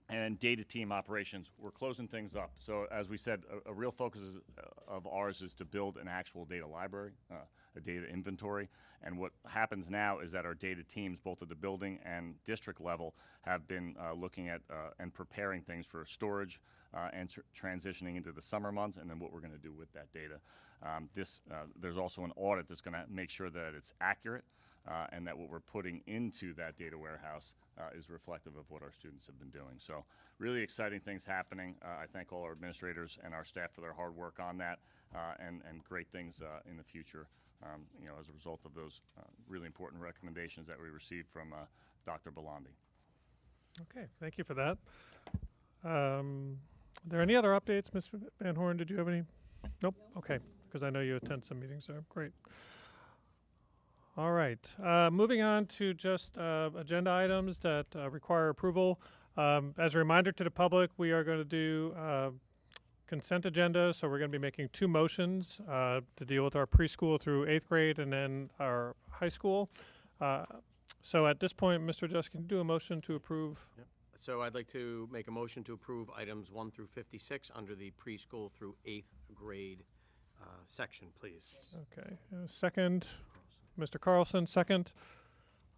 And data team operations, we're closing things up. So as we said, a real focus of ours is to build an actual data library, a data inventory. And what happens now is that our data teams, both at the building and district level, have been looking at and preparing things for storage and transitioning into the summer months, and then what we're going to do with that data. There's also an audit that's going to make sure that it's accurate and that what we're putting into that data warehouse is reflective of what our students have been doing. So really exciting things happening. I thank all our administrators and our staff for their hard work on that and great things in the future as a result of those really important recommendations that we received from Dr. Belandi. Okay, thank you for that. Are there any other updates, Ms. Van Horn? Did you have any? Nope. Okay, because I know you attend some meetings there. Great. All right. Moving on to just agenda items that require approval. As a reminder to the public, we are going to do consent agenda, so we're going to be making two motions to deal with our preschool through 8th grade and then our high school. So at this point, Mr. Jess, can you do a motion to approve? Yep. So I'd like to make a motion to approve items 1 through 56 under the preschool through 8th grade section, please. Okay. Second, Mr. Carlson, second.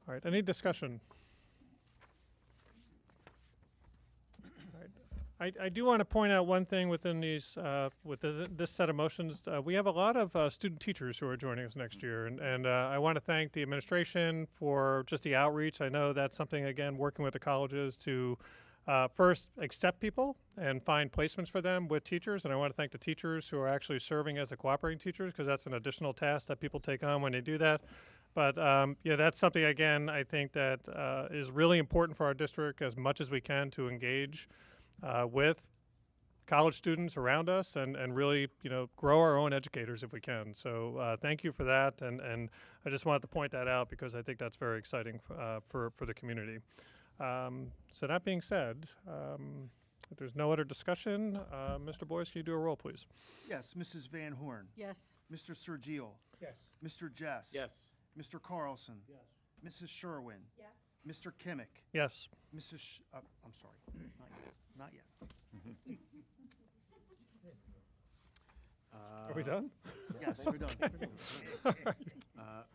All right, any discussion? All right. I do want to point out one thing within these, this set of motions. We have a lot of student teachers who are joining us next year, and I want to thank the administration for just the outreach. I know that's something, again, working with the colleges to first accept people and find placements for them with teachers, and I want to thank the teachers who are actually serving as the cooperating teachers, because that's an additional task that people take on when they do that. But yeah, that's something, again, I think that is really important for our district as much as we can to engage with college students around us and really, grow our own educators if we can. So thank you for that, and I just wanted to point that out because I think that's very exciting for the community. So that being said, if there's no other discussion, Mr. Boyce, can you do a roll, please? Yes, Mrs. Van Horn. Yes. Mr. Sergio. Yes. Mr. Jess. Yes. Mr. Carlson. Yes. Mrs. Sherwin. Yes. Mr. Kimmick. Yes. Mrs. I'm sorry, not yet. Are we done? Yes, we're done.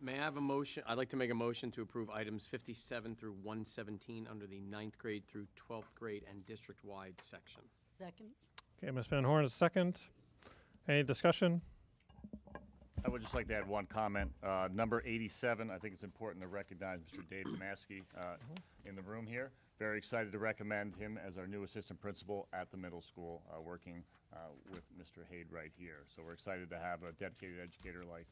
May I have a motion? I'd like to make a motion to approve items 57 through 117 under the 9th grade through 12th grade and district-wide section. Second. Okay, Ms. Van Horn is second. Any discussion? I would just like to add one comment. Number 87, I think it's important to recognize Mr. Dave Maskey in the room here. Very excited to recommend him as our new assistant principal at the middle school, working with Mr. Haid right here. So we're excited to have a dedicated educator like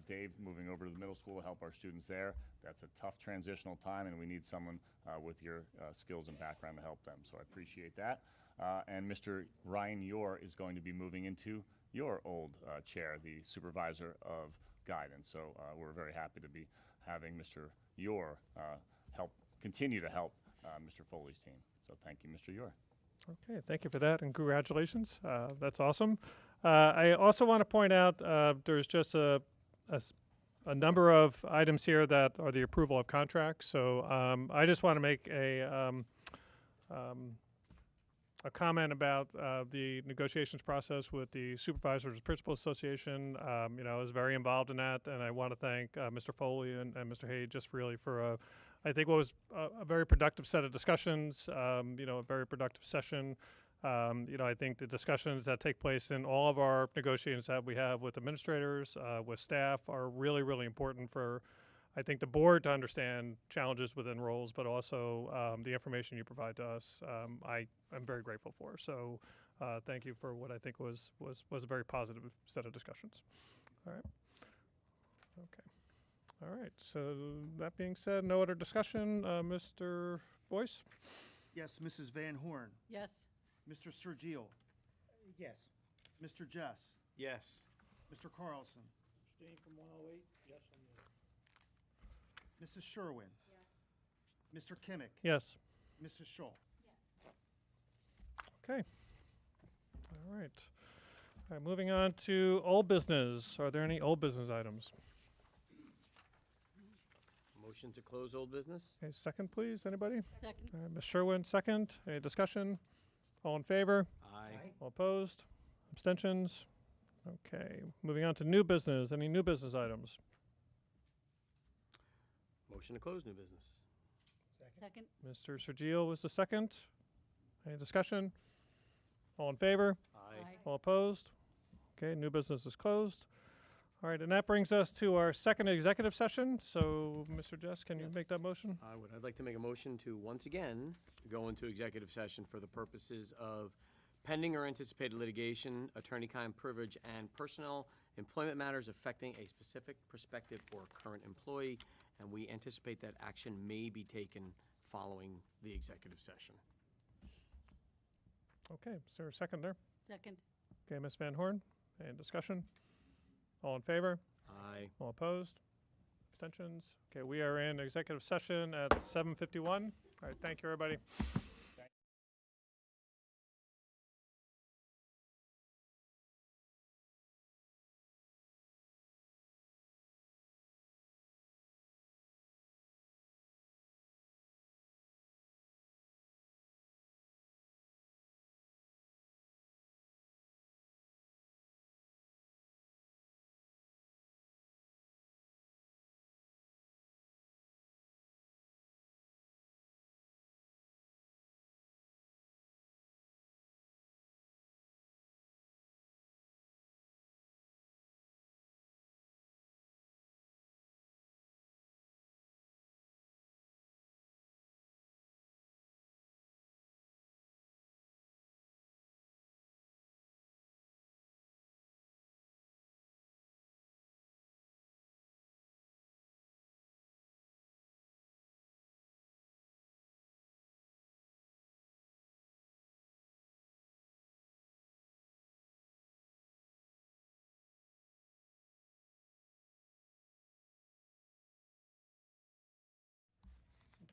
Dave moving over to the middle school to help our students there. That's a tough transitional time, and we need someone with your skills and background to help them. So I appreciate that. And Mr. Ryan Yor is going to be moving into your old chair, the supervisor of guidance. So we're very happy to be having Mr. Yor continue to help Mr. Foley's team. So thank you, Mr. Yor. Okay, thank you for that, and congratulations. That's awesome. I also want to point out there's just a number of items here that are the approval of contracts. So I just want to make a comment about the negotiations process with the Supervisors Principal Association. I was very involved in that, and I want to thank Mr. Foley and Mr. Haid just really for I think what was a very productive set of discussions, a very productive session. I think the discussions that take place in all of our negotiations that we have with administrators, with staff, are really, really important for, I think, the board to understand challenges within roles, but also the information you provide to us. I am very grateful for. So thank you for what I think was a very positive set of discussions. All right. Okay. All right. So that being said, no other discussion. Mr. Boyce? Yes, Mrs. Van Horn. Yes. Mr. Sergio. Yes. Mr. Jess. Yes. Mr. Carlson. Abstain from 108, yes on the Mrs. Sherwin. Yes. Mr. Kimmick. Yes. Mrs. Scholl. Okay. All right. All right, moving on to old business. Are there any old business items? Motion to close old business? Okay, second, please. Anybody? Second. All right, Ms. Sherwin, second. Any discussion? All in favor? Aye. All opposed? Abstentions? Okay. Moving on to new business. Any new business items? Motion to close new business? Second. Mr. Sergio was the second. Any discussion? All in favor? Aye. All opposed? Okay, new business is closed. All right, and that brings us to our second executive session. So, Mr. Jess, can you make that motion? I would. I'd like to make a motion to once again go into executive session for the purposes of pending or anticipated litigation, attorney-client privilege, and personnel employment matters affecting a specific prospective or current employee, and we anticipate that action may be taken following the executive session. Okay, is there a second there? Second. Okay, Ms. Van Horn, any discussion? All in favor? Aye. All opposed? Abstentions? Okay, we are in executive session at 7:51. All right, thank you, everybody.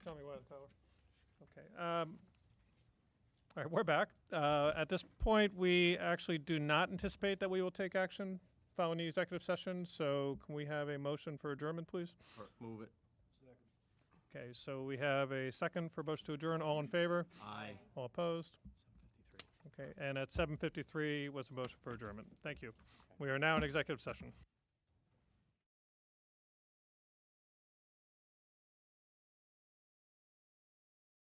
Tell me when, Tyler. Okay. All right, we're back. At this point, we actually do not anticipate that we will take action following the executive session. So can we have a motion for adjournment, please? Move it. Okay, so we have a second for motion to adjourn. All in favor? Aye. All opposed? Okay, and at 7:53 was a motion for adjournment. Thank you. We are now in executive session.